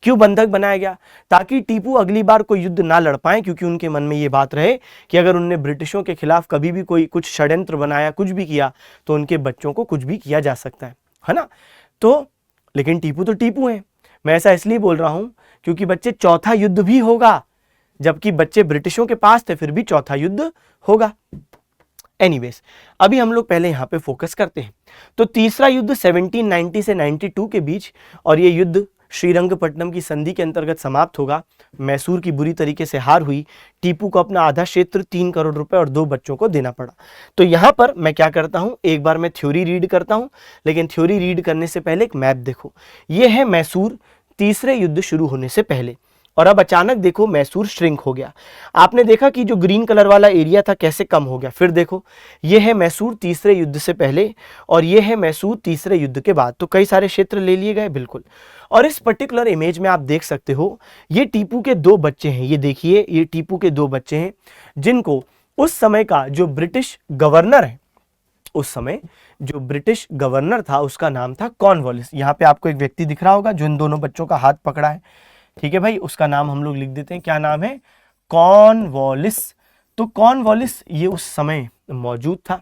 S1: क्यों बंधक बनाया गया? ताकि टीपू अगली बार कोई युद्ध ना लड़ पाए, क्योंकि उनके मन में ये बात रहे कि अगर उनने ब्रिटिशों के खिलाफ कभी भी कोई कुछ षड्यंत्र बनाया, कुछ भी किया, तो उनके बच्चों को कुछ भी किया जा सकता है ना। तो लेकिन टीपू तो टीपू हैं। मैं ऐसा इसलिए बोल रहा हूं क्योंकि बच्चे चौथा युद्ध भी होगा, जबकि बच्चे ब्रिटिशों के पास थे, फिर भी चौथा युद्ध होगा। एनीवेज, अभी हम लोग पहले यहां पे फोकस करते हैं। तो तीसरा युद्ध 1790 से 92 के बीच, और ये युद्ध श्रीरंगपट्टनम की संधि के अंतर्गत समाप्त होगा। मैसूर की बुरी तरीके से हार हुई, टीपू को अपना आधा क्षेत्र 3 करोड़ रुपए और 2 बच्चों को देना पड़ा। तो यहां पर मैं क्या करता हूं, एक बार मैं थ्योरी रीड करता हूं, लेकिन थ्योरी रीड करने से पहले एक मैप देखो। यह है मैसूर तीसरे युद्ध शुरू होने से पहले, और अब अचानक देखो मैसूर श्रिंक हो गया। आपने देखा कि जो ग्रीन कलर वाला एरिया था कैसे कम हो गया। फिर देखो ये है मैसूर तीसरे युद्ध से पहले और ये है मैसूर तीसरे युद्ध के बाद, तो कई सारे क्षेत्र ले लिए गए बिल्कुल। और इस पर्टिकुलर इमेज में आप देख सकते हो ये टीपू के दो बच्चे हैं, ये देखिए ये टीपू के दो बच्चे हैं जिनको उस समय का जो ब्रिटिश गवर्नर है, उस समय जो ब्रिटिश गवर्नर था उसका नाम था कॉर्नवालिस। यहाँ पे आपको एक व्यक्ति दिख रहा होगा जो इन दोनों बच्चों का हाथ पकड़ा है, ठीक है भाई, उसका नाम हम लोग लिख देते हैं, क्या नाम है, कॉर्नवालिस। तो कॉर्नवालिस ये उस समय मौजूद था,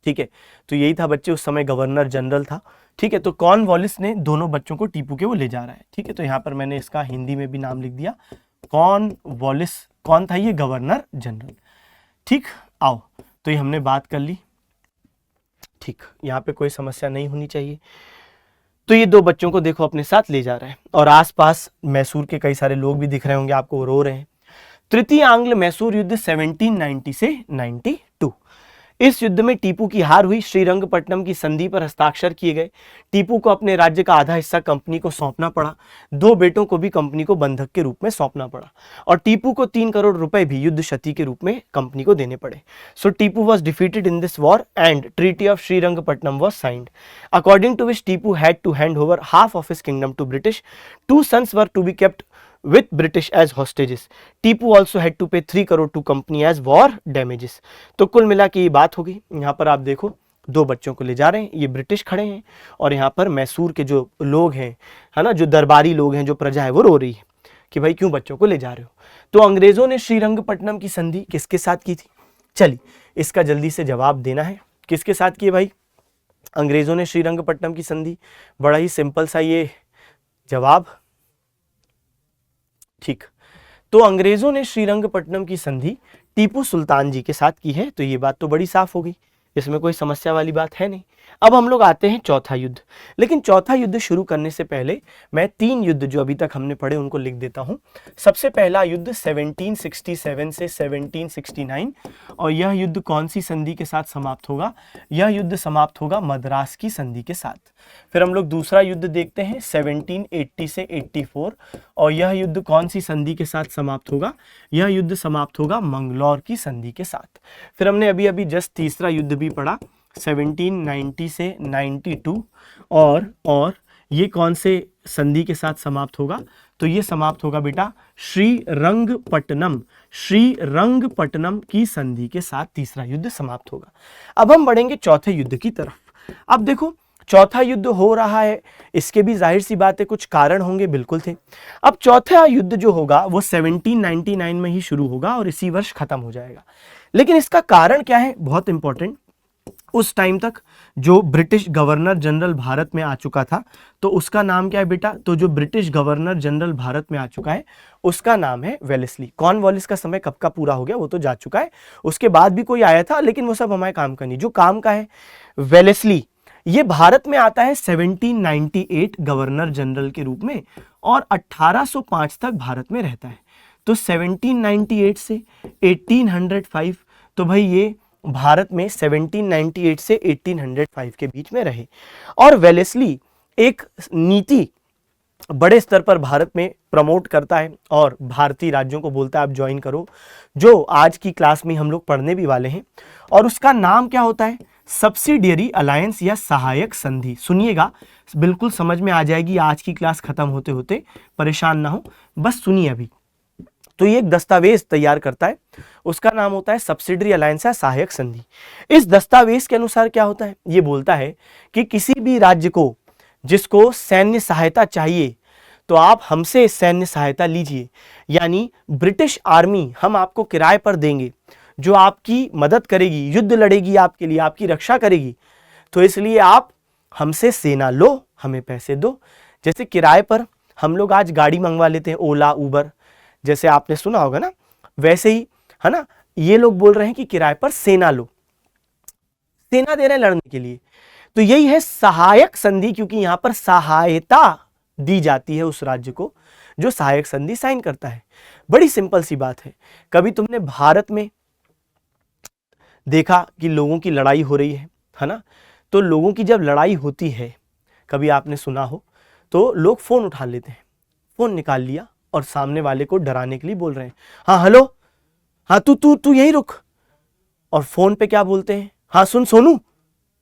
S1: ठीक है, तो यही था बच्चे, उस समय गवर्नर जनरल था, ठीक है। तो कॉर्नवालिस ने दोनों बच्चों को टीपू के वो ले जा रहा है, ठीक है। तो यहाँ पर मैंने इसका हिंदी में भी नाम लिख दिया, कॉर्नवालिस कौन था, ये गवर्नर जनरल, ठीक। आओ, तो ये हमने बात कर ली, ठीक, यहाँ पे कोई समस्या नहीं होनी चाहिए। तो ये दो बच्चों को देखो अपने साथ ले जा रहा है और आसपास मैसूर के कई सारे लोग भी दिख रहे होंगे आपको, रो रहे हैं। तृतीय आंग्ल मैसूर युद्ध 1790 से 92। इस युद्ध में टीपू की हार हुई, श्रीरंगपट्टनम की संधि पर हस्ताक्षर किए गए। टीपू को अपने राज्य का आधा हिस्सा कंपनी को सौंपना पड़ा, दो बेटों को भी कंपनी को बंधक के रूप में सौंपना पड़ा और टीपू को 3 करोड़ रुपए भी युद्ध क्षति के रूप में कंपनी को देने पड़े। So Tipu was defeated in this war and treaty of Srirangapatnam was signed, according to which Tipu had to hand over half of his kingdom to British. 2 sons were to be kept with British as hostages. Tipu also had to pay 3 crore to company as war damages. तो कुल मिला के ये बात होगी। यहाँ पर आप देखो दो बच्चों को ले जा रहे हैं, ये ब्रिटिश खड़े हैं और यहाँ पर मैसूर के जो लोग हैं, है ना, जो दरबारी लोग हैं, जो प्रजा है, वो रो रही है कि भाई क्यों बच्चों को ले जा रहे हो। तो अंग्रेजों ने श्रीरंगपट्टनम की संधि किसके साथ की थी, चलिए इसका जल्दी से जवाब देना है। किसके साथ की है भाई, अंग्रेजों ने श्रीरंगपट्टनम की संधि, बड़ा ही सिंपल सा ये जवाब, ठीक। तो अंग्रेजों ने श्रीरंगपट्टनम की संधि टीपू सुल्तान जी के साथ की है, तो ये बात तो बड़ी साफ हो गई, इसमें कोई समस्या वाली बात है नहीं। अब हम लोग आते हैं चौथा युद्ध, लेकिन चौथा युद्ध शुरू करने से पहले मैं 3 युद्ध जो अभी तक हमने पढ़े उनको लिख देता हूं। सबसे पहला युद्ध 1767 से 1769 और यह युद्ध कौन सी संधि के साथ समाप्त होगा, यह युद्ध समाप्त होगा मद्रास की संधि के साथ। फिर हम लोग दूसरा युद्ध देखते हैं 1780 से 84 और यह युद्ध कौन सी संधि के साथ समाप्त होगा, यह युद्ध समाप्त होगा मंगलौर की संधि के साथ। फिर हमने अभी अभी जस्ट तीसरा युद्ध भी पढ़ा 1790 से 92 और ये कौन से संधि के साथ समाप्त होगा, तो ये समाप्त होगा बेटा श्रीरंगपट्टनम की संधि के साथ तीसरा युद्ध समाप्त होगा। अब हम बढ़ेंगे चौथे युद्ध की तरफ। अब देखो चौथा युद्ध हो रहा है, इसके भी जाहिर सी बात है कुछ कारण होंगे, बिल्कुल थे। अब चौथा युद्ध जो होगा वो 1799 में ही शुरू होगा और इसी वर्ष खत्म हो जाएगा। लेकिन इसका कारण क्या है, बहुत इंपॉर्टेंट, उस टाइम तक जो ब्रिटिश गवर्नर जनरल भारत में आ चुका था, तो उसका नाम क्या है बेटा, तो जो ब्रिटिश गवर्नर जनरल भारत में आ चुका है उसका नाम है वेलेस्ली। कॉर्नवालिस का समय कब का पूरा हो गया, वो तो जा चुका है, उसके बाद भी कोई आया था, लेकिन वो सब हमारे काम का नहीं। जो काम का है वेलेस्ली, ये भारत में आता है 1798 गवर्नर जनरल के रूप में और 1805 तक भारत में रहता है। तो 1798 से 1805, तो भाई ये भारत में 1798 से 1805 के बीच में रहे। और वेलेस्ली एक नीति बड़े स्तर पर भारत में प्रमोट करता है और भारतीय राज्यों को बोलता है आप ज्वाइन करो, जो आज की क्लास में हम लोग पढ़ने भी वाले हैं। और उसका नाम क्या होता है, सब्सिडियरी अलायंस या सहायक संधि। सुनिएगा, बिल्कुल समझ में आ जाएगी, आज की क्लास खत्म होते होते, परेशान ना हो, बस सुनिए अभी। तो ये एक दस्तावेज तैयार करता है, उसका नाम होता है सब्सिडरी अलायंस या सहायक संधि। इस दस्तावेज के अनुसार क्या होता है, ये बोलता है कि किसी भी राज्य को जिसको सैन्य सहायता चाहिए तो आप हमसे सैन्य सहायता लीजिए, यानी ब्रिटिश आर्मी हम आपको किराए पर देंगे जो आपकी मदद करेगी, युद्ध लड़ेगी आपके लिए, आपकी रक्षा करेगी, तो इसलिए आप हमसे सेना लो, हमें पैसे दो। जैसे किराए पर हम लोग आज गाड़ी मंगवा लेते हैं, ओला उबर, जैसे आपने सुना होगा ना, वैसे ही है ना, ये लोग बोल रहे हैं कि किराए पर सेना लो, सेना दे रहे हैं लड़ने के लिए। तो यही है सहायक संधि, क्योंकि यहां पर सहायता दी जाती है उस राज्य को जो सहायक संधि साइन करता है। बड़ी सिंपल सी बात है। कभी तुमने भारत में देखा कि लोगों की लड़ाई हो रही है ना, तो लोगों की जब लड़ाई होती है, कभी आपने सुना हो, तो लोग फोन उठा लेते हैं, फोन निकाल लिया और सामने वाले को डराने के लिए बोल रहे हैं, हाँ हेलो, हाँ तू तू तू यहीं रुक। और फोन पे क्या बोलते हैं, हाँ सुन सोनू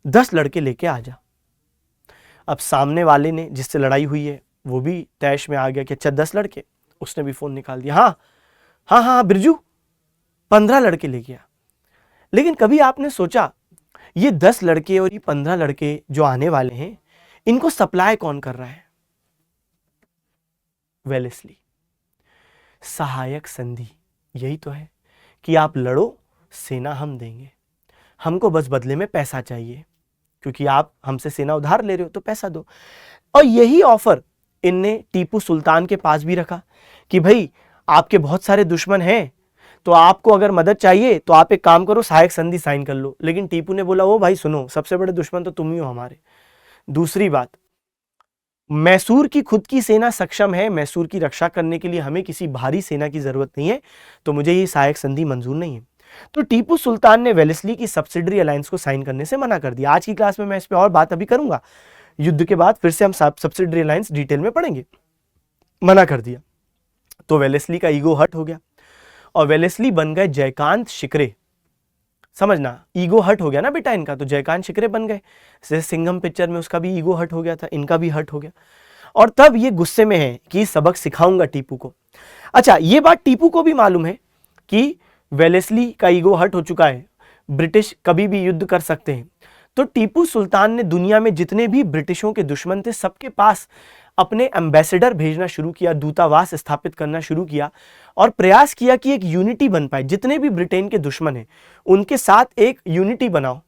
S1: 10 लड़के लेके आ जा। अब सामने वाले ने जिससे लड़ाई हुई है वो भी तैश में आ गया कि अच्छा 10 लड़के, उसने भी फोन निकाल दिया, हाँ हाँ हाँ बिरजू 15 लड़के लेके आ। लेकिन कभी आपने सोचा ये 10 लड़के और ये 15 लड़के जो आने वाले हैं इनको सप्लाई कौन कर रहा है? वेलेस्ली। सहायक संधि यही तो है कि आप लड़ो, सेना हम देंगे, हमको बस बदले में पैसा चाहिए, क्योंकि आप हमसे सेना उधार ले रहे हो तो पैसा दो। और यही ऑफर इनने टीपू सुल्तान के पास भी रखा कि भाई आपके बहुत सारे दुश्मन हैं, तो आपको अगर मदद चाहिए तो आप एक काम करो, सहायक संधि साइन कर लो। लेकिन टीपू ने बोला, ओ भाई सुनो, सबसे बड़े दुश्मन तो तुम ही हो हमारे। दूसरी बात, मैसूर की खुद की सेना सक्षम है, मैसूर की रक्षा करने के लिए हमें किसी भारी सेना की जरूरत नहीं है, तो मुझे ये सहायक संधि मंजूर नहीं है। तो टीपू सुल्तान ने वेलेस्ली की सब्सिडरी अलायंस को साइन करने से मना कर दिया। आज की क्लास में मैं इस पर और बात अभी करूंगा, युद्ध के बाद फिर से हम सब्सिडरी अलायंस डिटेल में पढ़ेंगे। मना कर दिया तो वेलेस्ली का ईगो हर्ट हो गया और वेलेस्ली बन गए जयकांत शिकरे। समझना, ईगो हर्ट हो गया ना बेटा इनका, तो जयकांत शिकरे बन गए। जैसे सिंघम पिक्चर में उसका भी ईगो हर्ट हो गया था, इनका भी हर्ट हो गया। और तब ये गुस्से में है कि सबक सिखाऊंगा टीपू को। अच्छा, ये बात टीपू को भी मालूम है कि वेलेस्ली का ईगो हर्ट हो चुका है, ब्रिटिश कभी भी युद्ध कर सकते हैं। तो टीपू सुल्तान ने दुनिया में जितने भी ब्रिटिशों के दुश्मन थे सबके पास अपने एम्बेसडर भेजना शुरू किया, दूतावास स्थापित करना शुरू किया और प्रयास किया कि एक यूनिटी बन पाए। जितने भी ब्रिटेन के दुश्मन हैं उनके साथ एक यूनिटी बनाओ,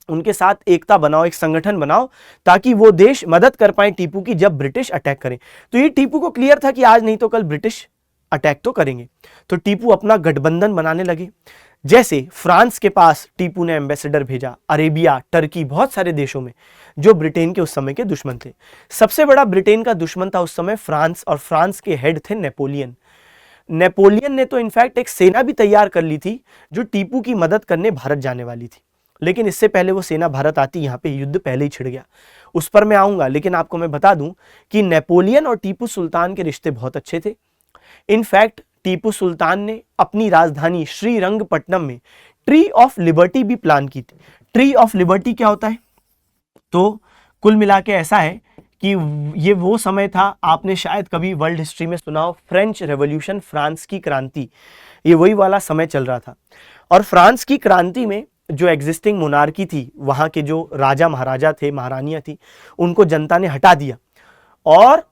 S1: उनके साथ एकता बनाओ, एक संगठन बनाओ, ताकि वो देश मदद कर पाए टीपू की जब ब्रिटिश अटैक करें। तो ये टीपू को क्लियर था कि आज नहीं तो कल ब्रिटिश अटैक तो करेंगे। तो टीपू अपना गठबंधन बनाने लगे। जैसे फ्रांस के पास टीपू ने एम्बेसडर भेजा, अरेबिया, टर्की, बहुत सारे देशों में जो ब्रिटेन के उस समय के दुश्मन थे। सबसे बड़ा ब्रिटेन का दुश्मन था उस समय फ्रांस, और फ्रांस के हेड थे नेपोलियन। नेपोलियन ने तो इनफैक्ट एक सेना भी तैयार कर ली थी जो टीपू की मदद करने भारत जाने वाली थी। लेकिन इससे पहले वो सेना भारत आती, यहाँ पे युद्ध पहले ही छिड़ गया। उस पर मैं आऊंगा, लेकिन आपको मैं बता दूं कि नेपोलियन और टीपू सुल्तान के रिश्ते बहुत अच्छे थे। इनफैक्ट टीपू सुल्तान ने अपनी राजधानी श्रीरंगपट्टनम में ट्री ऑफ लिबर्टी भी प्लान की थी। ट्री ऑफ लिबर्टी क्या होता है? तो कुल मिला के ऐसा है कि ये वो समय था, आपने शायद कभी वर्ल्ड हिस्ट्री में सुना हो, फ्रेंच रेवोल्यूशन, फ्रांस की क्रांति। ये वही वाला समय चल रहा था। और फ्रांस की क्रांति में जो एग्जिस्टिंग मोनार्की थी, वहां के जो राजा महाराजा थे, महारानियां थी, उनको जनता ने हटा दिया और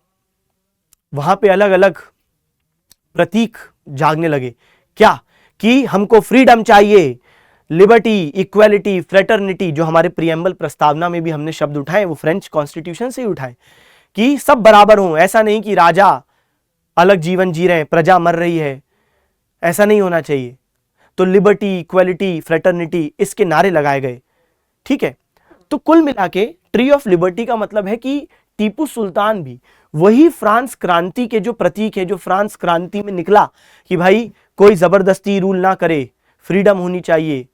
S1: वहां पे अलग अलग प्रतीक जागने लगे। क्या? कि हमको फ्रीडम चाहिए, लिबर्टी, इक्वालिटी, फ्रेटर्निटी, जो हमारे प्रीएम्बल प्रस्तावना में भी हमने शब्द उठाए, वो फ्रेंच कॉन्स्टिट्यूशन से ही उठाए कि सब बराबर हों। ऐसा नहीं कि राजा अलग जीवन जी रहे हैं, प्रजा मर रही है, ऐसा नहीं होना चाहिए। तो लिबर्टी, इक्वालिटी, फ्रेटर्निटी, इसके नारे लगाए गए। ठीक है, तो कुल मिला के ट्री ऑफ लिबर्टी का मतलब है कि टीपू सुल्तान भी वही फ्रांस क्रांति के जो प्रतीक है, जो फ्रांस क्रांति में निकला कि भाई कोई जबरदस्ती रूल ना करे, फ्रीडम होनी चाहिए,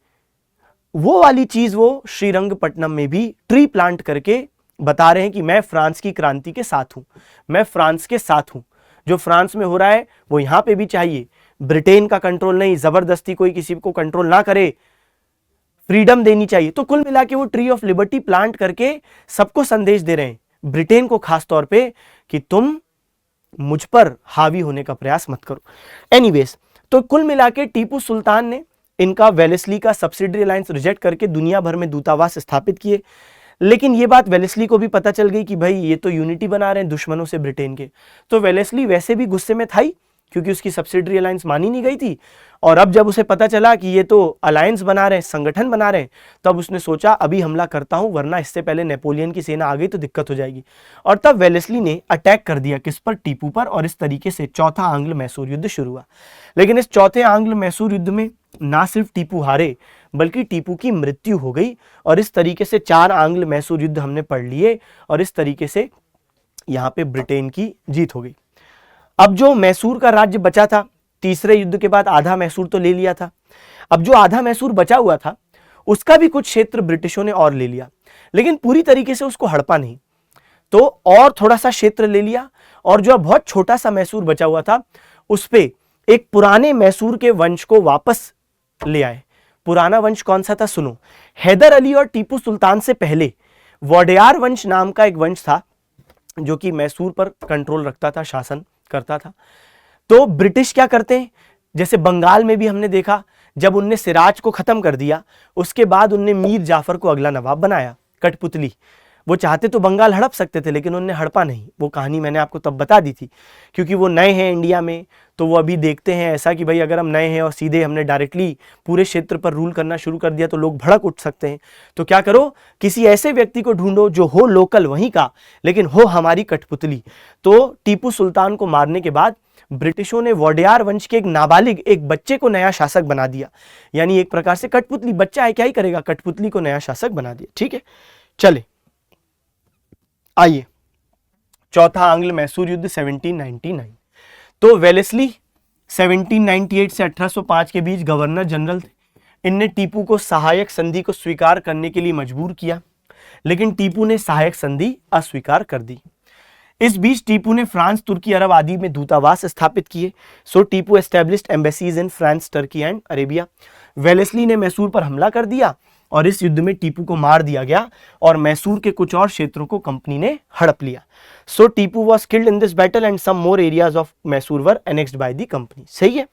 S1: वो वाली चीज वो श्रीरंगपट्टनम में भी ट्री प्लांट करके बता रहे हैं कि मैं फ्रांस की क्रांति के साथ हूं, मैं फ्रांस के साथ हूं। जो फ्रांस में हो रहा है वो यहां पे भी चाहिए। ब्रिटेन का कंट्रोल नहीं, जबरदस्ती कोई किसी को कंट्रोल ना करे, फ्रीडम देनी चाहिए। तो कुल मिला के वो ट्री ऑफ लिबर्टी प्लांट करके सबको संदेश दे रहे हैं, ब्रिटेन को खास तौर पे, कि तुम मुझ पर हावी होने का प्रयास मत करो। एनीवेज, तो कुल मिला के टीपू सुल्तान ने इनका वेलेस्ली का सब्सिडरी अलायंस रिजेक्ट करके दुनिया भर में दूतावास स्थापित किए। लेकिन ये बात वेलेस्ली को भी पता चल गई कि भाई ये तो यूनिटी बना रहे हैं दुश्मनों से ब्रिटेन के। तो वेलेस्ली वैसे भी गुस्से में था ही, क्योंकि उसकी सब्सिडरी अलायंस मानी नहीं गई थी। और अब जब उसे पता चला कि ये तो अलायंस बना रहे हैं, संगठन बना रहे हैं, तब उसने सोचा अभी हमला करता हूं, वरना इससे पहले नेपोलियन की सेना आ गई तो दिक्कत हो जाएगी। और तब वेलेस्ली ने अटैक कर दिया, किस पर? टीपू पर। और इस तरीके से चौथा आंग्ल मैसूर युद्ध शुरू हुआ। लेकिन इस चौथे आंग्ल मैसूर युद्ध में ना सिर्फ टीपू हारे, बल्कि टीपू की मृत्यु हो गई। और इस तरीके से 4 आंग्ल मैसूर युद्ध हमने पढ़ लिए, और इस तरीके से यहां पे ब्रिटेन की जीत हो गई। अब जो मैसूर का राज्य बचा था, तीसरे युद्ध के बाद आधा मैसूर तो ले लिया था। अब जो आधा मैसूर बचा हुआ था उसका भी कुछ क्षेत्र ब्रिटिशों ने और ले लिया, लेकिन पूरी तरीके से उसको हड़पा नहीं। तो और थोड़ा सा क्षेत्र ले लिया और जो बहुत छोटा सा मैसूर बचा हुआ था उस पे एक पुराने मैसूर के वंश को वापस ले आए। पुराना वंश कौन सा था सुनो, हैदर अली और टीपू सुल्तान से पहले वोडेयार वंश नाम का एक वंश था जो कि मैसूर पर कंट्रोल रखता था, शासन करता था। तो ब्रिटिश क्या करते हैं, जैसे बंगाल में भी हमने देखा, जब उनने सिराज को खत्म कर दिया उसके बाद उनने मीर जाफर को अगला नवाब बनाया, कठपुतली। वो चाहते तो बंगाल हड़प सकते थे लेकिन उनने हड़पा नहीं। वो कहानी मैंने आपको तब बता दी थी, क्योंकि वो नए हैं इंडिया में, तो वो अभी देखते हैं ऐसा कि भाई अगर हम नए हैं और सीधे हमने डायरेक्टली पूरे क्षेत्र पर रूल करना शुरू कर दिया तो लोग भड़क उठ सकते हैं। तो क्या करो, किसी ऐसे व्यक्ति को ढूंढो जो हो लोकल वहीं का लेकिन हो हमारी कठपुतली। तो टीपू सुल्तान को मारने के बाद ब्रिटिशों ने वोडेयार वंश के एक नाबालिग, एक बच्चे को नया शासक बना दिया। यानी एक प्रकार से कठपुतली, बच्चा है क्या ही करेगा, कठपुतली को नया शासक बना दिया। ठीक है, चले आइए चौथा आंग्ल मैसूर युद्ध 1799। तो वेलेस्ली 1798 से 1805 के बीच गवर्नर जनरल थे। इनने टीपू को सहायक संधि को स्वीकार करने के लिए मजबूर किया लेकिन टीपू ने सहायक संधि अस्वीकार कर दी। इस बीच टीपू ने फ्रांस, तुर्की, अरब आदि में दूतावास स्थापित किए। So Tipu established embassies in France, Turkey and Arabia. Wellesley ने मैसूर पर हमला कर दिया और इस युद्ध में टीपू को मार दिया गया और मैसूर के कुछ और क्षेत्रों को कंपनी ने हड़प लिया। So Tipu was killed in this battle and some more areas of Mysore were annexed by the company. सही है,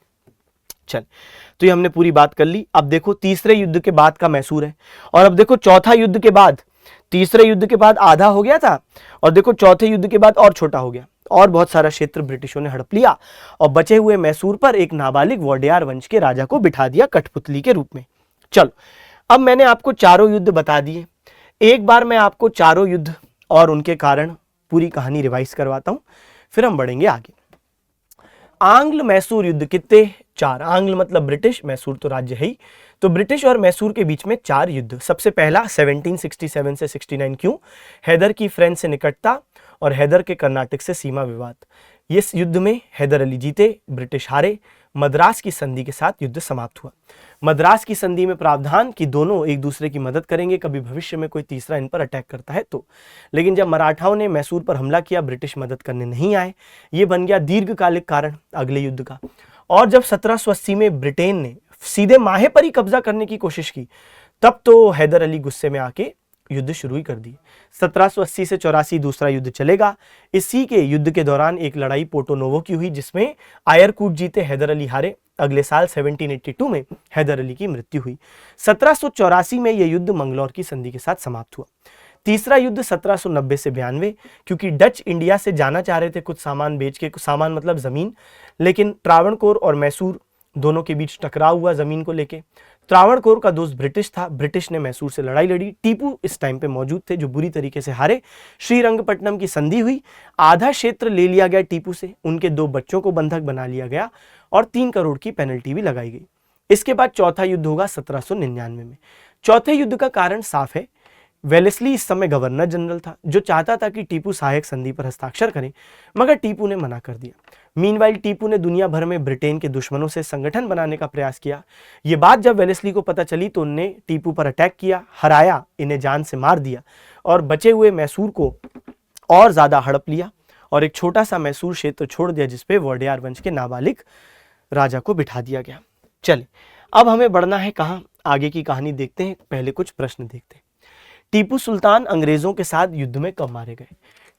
S1: चल तो ये हमने पूरी बात कर ली। अब देखो तीसरे युद्ध के बाद का मैसूर है और अब देखो चौथा युद्ध के बाद, तीसरे युद्ध के बाद आधा हो गया था और देखो चौथे युद्ध के बाद और छोटा हो गया और बहुत सारा क्षेत्र ब्रिटिशों ने हड़प लिया और बचे हुए मैसूर पर एक नाबालिग वोडेयार वंश के राजा को बिठा दिया कठपुतली के रूप में। चलो अब मैंने आपको चारों युद्ध बता दिए, एक बार मैं आपको चारों युद्ध और उनके कारण पूरी कहानी रिवाइज करवाता हूं, फिर हम बढ़ेंगे आगे। आंग्ल मैसूर युद्ध कितने? 4। आंग्ल मतलब ब्रिटिश, मैसूर तो राज्य है ही। तो ब्रिटिश और मैसूर के बीच में 4 युद्ध। सबसे पहला 1767 से 69। क्यों? हैदर की फ्रेंच से निकटता और हैदर के कर्नाटक से सीमा विवाद। इस युद्ध में हैदर अली जीते, ब्रिटिश हारे। मद्रास की संधि के साथ युद्ध समाप्त हुआ। मद्रास की संधि में प्रावधान कि दोनों एक दूसरे की मदद करेंगे कभी भविष्य में कोई तीसरा इन पर अटैक करता है तो। लेकिन जब मराठाओं ने मैसूर पर हमला किया, ब्रिटिश मदद करने नहीं आए। ये बन गया दीर्घकालिक कारण अगले युद्ध का। और जब 1780 में ब्रिटेन ने सीधे माहे पर ही कब्जा करने की कोशिश की, तब तो हैदर अली गुस्से में आके युद्ध शुरू ही कर दी। 1780 से 84 दूसरा युद्ध चलेगा। इसी के युद्ध के दौरान एक लड़ाई पोर्टो नोवो की हुई जिसमें आयरकूट जीते, हैदर अली हारे। अगले साल 1782 में हैदर अली की मृत्यु हुई। 1784 में यह युद्ध मंगलौर की संधि के साथ समाप्त हुआ। तीसरा युद्ध 1790 से 92, क्योंकि डच इंडिया से जाना चाह रहे थे कुछ सामान बेच के, कुछ सामान मतलब जमीन, लेकिन त्रावणकोर और मैसूर दोनों के बीच टकराव हुआ जमीन को लेके। त्रावणकोर का दोस्त ब्रिटिश था, ब्रिटिश ने मैसूर से लड़ाई लड़ी। टीपू इस टाइम पे मौजूद थे जो बुरी तरीके से हारे। श्रीरंगपट्टनम की संधि हुई, आधा क्षेत्र ले लिया गया टीपू से, उनके 2 बच्चों को बंधक बना लिया गया और 3 करोड़ की पेनल्टी भी लगाई गई। इसके बाद चौथा युद्ध होगा 1799 में। चौथे युद्ध का कारण साफ है, वेलेस्ली इस समय गवर्नर जनरल था जो चाहता था कि टीपू सहायक संधि पर हस्ताक्षर करें, मगर टीपू ने मना कर दिया। मीनवाइल टीपू ने दुनिया भर में ब्रिटेन के दुश्मनों से संगठन बनाने का प्रयास किया। ये बात जब वेलेस्ली को पता चली तो उनने टीपू पर अटैक किया, हराया, इन्हें जान से मार दिया और बचे हुए मैसूर को और ज्यादा हड़प लिया और एक छोटा सा मैसूर क्षेत्र छोड़ दिया जिसपे वोडेयार वंश के नाबालिग राजा को बिठा दिया गया। चले अब हमें बढ़ना है कहाँ, आगे की कहानी देखते हैं। पहले कुछ प्रश्न देखते हैं। टीपू सुल्तान अंग्रेजों के साथ युद्ध में कब मारे गए?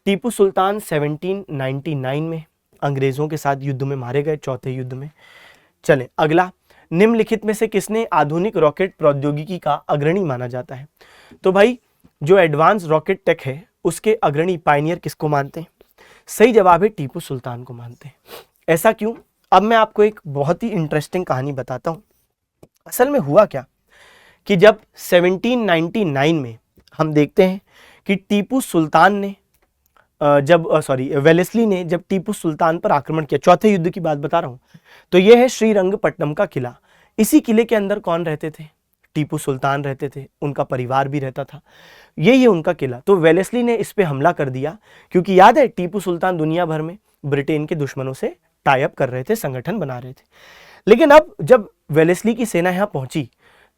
S1: टीपू सुल्तान 1799 में अंग्रेजों के साथ युद्ध में मारे गए, चौथे युद्ध में। चलें अगला, निम्नलिखित में से किसने आधुनिक रॉकेट प्रौद्योगिकी का अग्रणी माना जाता है? तो भाई जो एडवांस रॉकेट टेक है उसके अग्रणी पायनियर किसको मानते हैं? सही जवाब है टीपू सुल्तान को मानते हैं। ऐसा क्यों? अब मैं आपको एक बहुत ही इंटरेस्टिंग कहानी बताता हूं। असल में हुआ क्या कि जब 1799 में हम देखते हैं कि टीपू सुल्तान ने वेलेस्ली ने जब टीपू सुल्तान पर आक्रमण किया, चौथे युद्ध की बात बता रहा हूं, तो यह है श्रीरंगपट्टनम का किला। इसी किले के अंदर कौन रहते थे? टीपू सुल्तान रहते थे, उनका परिवार भी रहता था, यही उनका किला। तो वेलेस्ली ने इस पे हमला कर दिया क्योंकि याद है टीपू सुल्तान दुनिया भर में ब्रिटेन के दुश्मनों से टाई अप कर रहे थे, संगठन बना रहे थे। लेकिन अब जब वेलेस्ली की सेना यहां पहुंची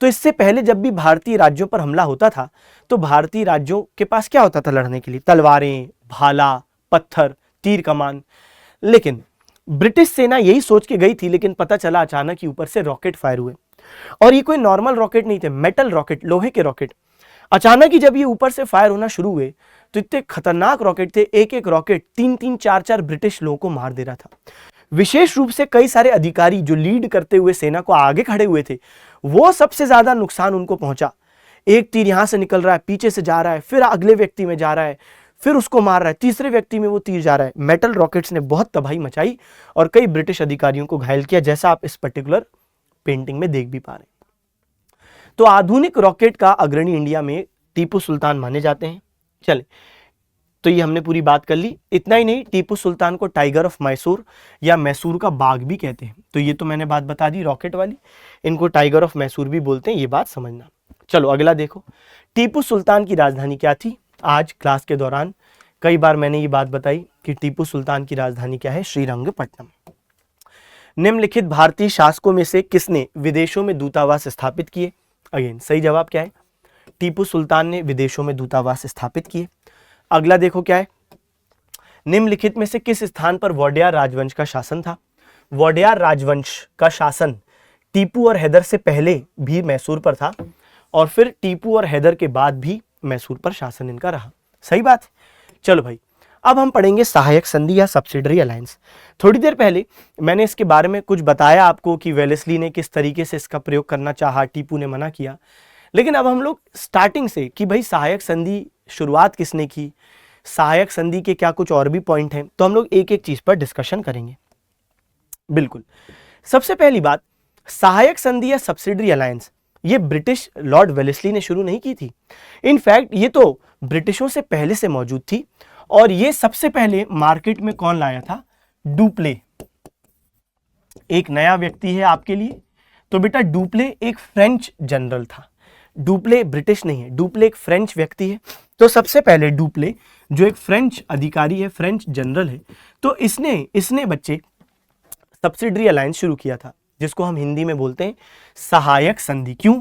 S1: तो इससे पहले जब भी भारतीय राज्यों पर हमला होता था तो भारतीय राज्यों के पास क्या होता था लड़ने के लिए? तलवारें, भाला, पत्थर, तीर कमान। लेकिन ब्रिटिश सेना यही सोच के गई थी, लेकिन पता चला अचानक ही ऊपर से रॉकेट फायर हुए, और ये कोई नॉर्मल रॉकेट नहीं थे, मेटल रॉकेट, लोहे के रॉकेट। अचानक ही जब ये ऊपर से फायर होना शुरू हुए तो इतने खतरनाक रॉकेट थे, एक एक रॉकेट 3-3, 4-4 ब्रिटिश लोगों को मार दे रहा था। विशेष रूप से कई सारे अधिकारी जो लीड करते हुए सेना को आगे खड़े हुए थे, वो सबसे ज्यादा नुकसान उनको पहुंचा। एक तीर यहां से निकल रहा है, पीछे से जा रहा है, फिर अगले व्यक्ति में जा रहा है, फिर उसको मार रहा है, तीसरे व्यक्ति में वो तीर जा रहा है। मेटल रॉकेट्स ने बहुत तबाही मचाई और कई ब्रिटिश अधिकारियों को घायल किया, जैसा आप इस पर्टिकुलर पेंटिंग में देख भी पा रहे हैं। तो आधुनिक रॉकेट का अग्रणी इंडिया में टीपू सुल्तान माने जाते हैं। चले, तो ये हमने पूरी बात कर ली। इतना ही नहीं, टीपू सुल्तान को टाइगर ऑफ मैसूर या मैसूर का बाघ भी कहते हैं। तो ये तो मैंने बात बता दी रॉकेट वाली, इनको टाइगर ऑफ मैसूर भी बोलते हैं, ये बात समझना। चलो अगला देखो, टिपू सुल्तान की राजधानी क्या थी। आज क्लास के दौरान कई बार मैंने ये बात बताई कि टीपू सुल्तान की राजधानी क्या है, श्रीरंगपट्टनम। निम्नलिखित भारतीय शासकों में से किसने विदेशों में दूतावास स्थापित किए। अगेन सही जवाब क्या है, टीपू सुल्तान ने विदेशों में दूतावास स्थापित किए। अगला देखो क्या है, निम्नलिखित में से किस स्थान पर वोडेयार राजवंश का शासन था। वोडेयार राजवंश का शासन टीपू और हैदर से पहले भी मैसूर पर था, और फिर टीपू और हैदर के बाद भी मैसूर पर शासन इनका रहा। सही बात है। चलो भाई, अब हम पढ़ेंगे सहायक संधि या सब्सिडरी अलायंस। थोड़ी देर पहले मैंने इसके बारे में कुछ बताया आपको कि वेलेस्ली ने किस तरीके से इसका प्रयोग करना चाहा, टीपू ने मना किया। लेकिन अब हम लोग स्टार्टिंग से कि भाई सहायक संधि शुरुआत किसने की, सहायक संधि के क्या कुछ और भी पॉइंट हैं, तो हम लोग एक एक चीज पर डिस्कशन करेंगे। बिल्कुल, सबसे पहली बात, सहायक संधि या सब्सिडरी अलायंस ये ब्रिटिश लॉर्ड वेलेस्ली ने शुरू नहीं की थी। इनफैक्ट ये तो ब्रिटिशों से पहले से मौजूद थी, और ये सबसे पहले मार्केट में कौन लाया था, डुप्ले। एक नया व्यक्ति है आपके लिए, तो बेटा डुप्ले एक फ्रेंच जनरल था। डुप्ले ब्रिटिश नहीं है, डुप्ले एक फ्रेंच व्यक्ति है। तो सबसे पहले डुप्ले जो एक फ्रेंच अधिकारी है, फ्रेंच जनरल है, तो इसने बच्चे सब्सिडरी अलायंस शुरू किया था, जिसको हम हिंदी में बोलते हैं सहायक संधि। क्यों?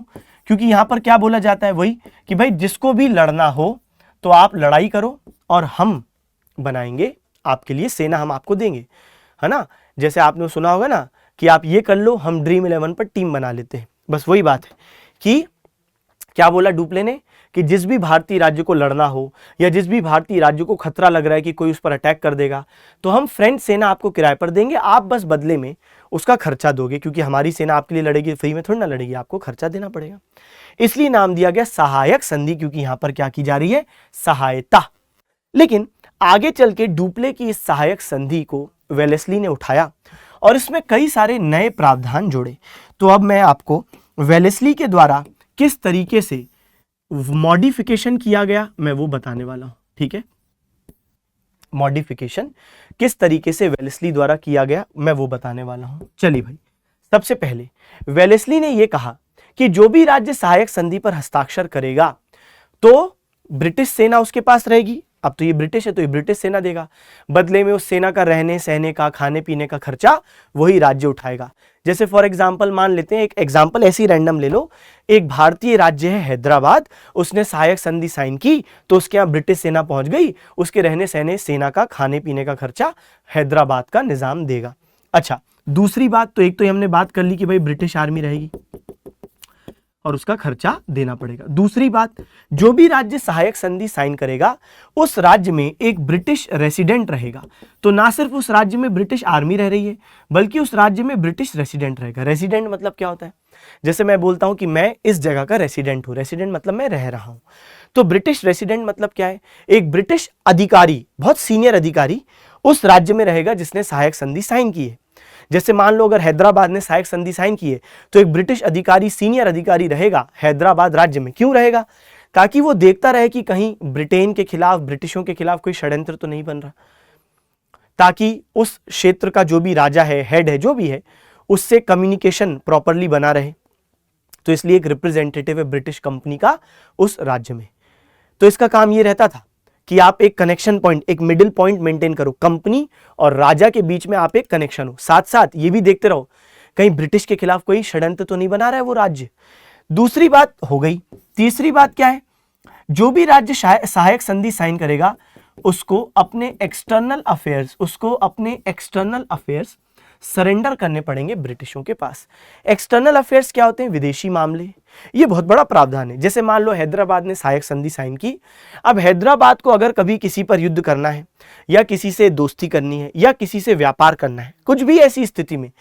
S1: क्योंकि यहां पर क्या बोला जाता है, वही कि भाई जिसको भी लड़ना हो तो आप लड़ाई करो और हम बनाएंगे आपके लिए सेना, हम आपको देंगे, है ना। जैसे आपने सुना होगा ना कि आप ये कर लो, हम ड्रीम 11 पर टीम बना लेते हैं। बस वही बात है कि क्या बोला डुप्ले ने कि जिस भी भारतीय राज्य को लड़ना हो या जिस भी भारतीय राज्य को खतरा लग रहा है कि कोई उस पर अटैक कर देगा, तो हम फ्रेंच सेना आपको किराए पर देंगे, आप बस बदले में उसका खर्चा दोगे, क्योंकि हमारी सेना आपके लिए लड़ेगी, फ्री में थोड़ी ना लड़ेगी, आपको खर्चा देना पड़ेगा। इसलिए नाम दिया गया सहायक संधि, क्योंकि यहां पर क्या की जा रही है, सहायता। लेकिन आगे चल के डुप्ले की इस सहायक संधि को वेलेस्ली ने उठाया और इसमें कई सारे नए प्रावधान जोड़े। तो अब मैं आपको वेलेस्ली के द्वारा किस तरीके से मॉडिफिकेशन किया गया मैं वो बताने वाला हूं, ठीक है। मॉडिफिकेशन किस तरीके से वेलेस्ली द्वारा किया गया मैं वो बताने वाला हूं। चलिए भाई, सबसे पहले वेलेस्ली ने यह कहा कि जो भी राज्य सहायक संधि पर हस्ताक्षर करेगा तो ब्रिटिश सेना उसके पास रहेगी। अब तो ये ब्रिटिश है तो ये ब्रिटिश सेना देगा, बदले में उस सेना का रहने सहने का, खाने पीने का खर्चा वही राज्य उठाएगा। जैसे फॉर एग्जांपल मान लेते हैं, एक एग्जांपल ऐसी रैंडम ले लो, एक भारतीय राज्य है हैदराबाद, उसने सहायक संधि साइन की तो उसके यहाँ ब्रिटिश सेना पहुंच गई, उसके रहने सहने, सेना का, खाने पीने का खर्चा हैदराबाद का निजाम देगा। अच्छा, दूसरी बात, तो एक तो हमने बात कर ली कि भाई ब्रिटिश आर्मी रहेगी और उसका खर्चा देना पड़ेगा। दूसरी बात, जो भी राज्य सहायक संधि साइन करेगा उस राज्य में एक ब्रिटिश रेसिडेंट रहेगा। तो ना सिर्फ उस राज्य में ब्रिटिश आर्मी रह रही है, बल्कि उस राज्य में ब्रिटिश रेसिडेंट रहेगा। रेसिडेंट मतलब क्या होता है, जैसे मैं बोलता हूं कि मैं इस जगह का रेसिडेंट हूं, रेसिडेंट मतलब मैं रह रहा हूं। तो ब्रिटिश रेसिडेंट मतलब क्या है, एक ब्रिटिश अधिकारी, बहुत सीनियर अधिकारी उस राज्य में रहेगा जिसने सहायक संधि साइन की है। जैसे मान लो अगर हैदराबाद ने सहायक संधि साइन की है तो एक ब्रिटिश अधिकारी, सीनियर अधिकारी रहेगा हैदराबाद राज्य में। क्यों रहेगा, ताकि वो देखता रहे कि कहीं ब्रिटेन के खिलाफ, ब्रिटिशों के खिलाफ कोई षड्यंत्र तो नहीं बन रहा, ताकि उस क्षेत्र का जो भी राजा है, हेड है, जो भी है, उससे कम्युनिकेशन प्रॉपरली बना रहे। तो इसलिए एक रिप्रेजेंटेटिव है ब्रिटिश कंपनी का उस राज्य में। तो इसका काम ये रहता था कि आप एक कनेक्शन पॉइंट, एक मिडिल पॉइंट मेंटेन करो, कंपनी और राजा के बीच में आप एक कनेक्शन हो। साथ साथ ये भी देखते रहो कहीं ब्रिटिश के खिलाफ कोई षड्यंत्र तो नहीं बना रहा है वो राज्य। दूसरी बात हो गई। तीसरी बात क्या है, जो भी राज्य सहायक संधि साइन करेगा उसको अपने एक्सटर्नल अफेयर्स सरेंडर करने पड़ेंगे ब्रिटिशों के पास। एक्सटर्नल अफेयर्स क्या होते हैं? विदेशी मामले। ये बहुत बड़ा प्रावधान है। जैसे मान लो हैदराबाद ने सहायक संधि साइन की, अब हैदराबाद को अगर कभी किसी पर युद्ध करना है या किसी से दोस्ती करनी है या किसी से व्यापार करना है, कुछ भी ऐसी स्थिति में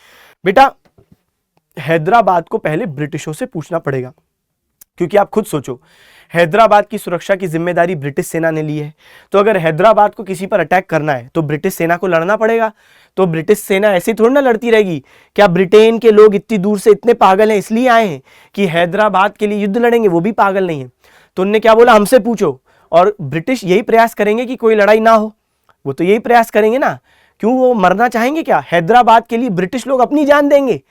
S1: बेटा हैदराबाद को पहले ब्रिटिशों से पूछना पड़ेगा। क्योंकि आप खुद सोचो, हैदराबाद की सुरक्षा की जिम्मेदारी ब्रिटिश सेना ने ली है, तो अगर हैदराबाद को किसी पर अटैक करना है तो ब्रिटिश सेना को लड़ना पड़ेगा। तो ब्रिटिश सेना ऐसी थोड़ी ना लड़ती रहेगी। क्या ब्रिटेन के लोग इतनी दूर से इतने पागल हैं इसलिए आए हैं कि हैदराबाद के लिए युद्ध लड़ेंगे? वो भी पागल नहीं है। तो उनने क्या बोला, हमसे पूछो। और ब्रिटिश यही प्रयास करेंगे कि कोई लड़ाई ना हो, वो तो यही प्रयास करेंगे ना। क्यों, वो मरना चाहेंगे क्या? हैदराबाद के लिए ब्रिटिश लोग अपनी जान देंगे?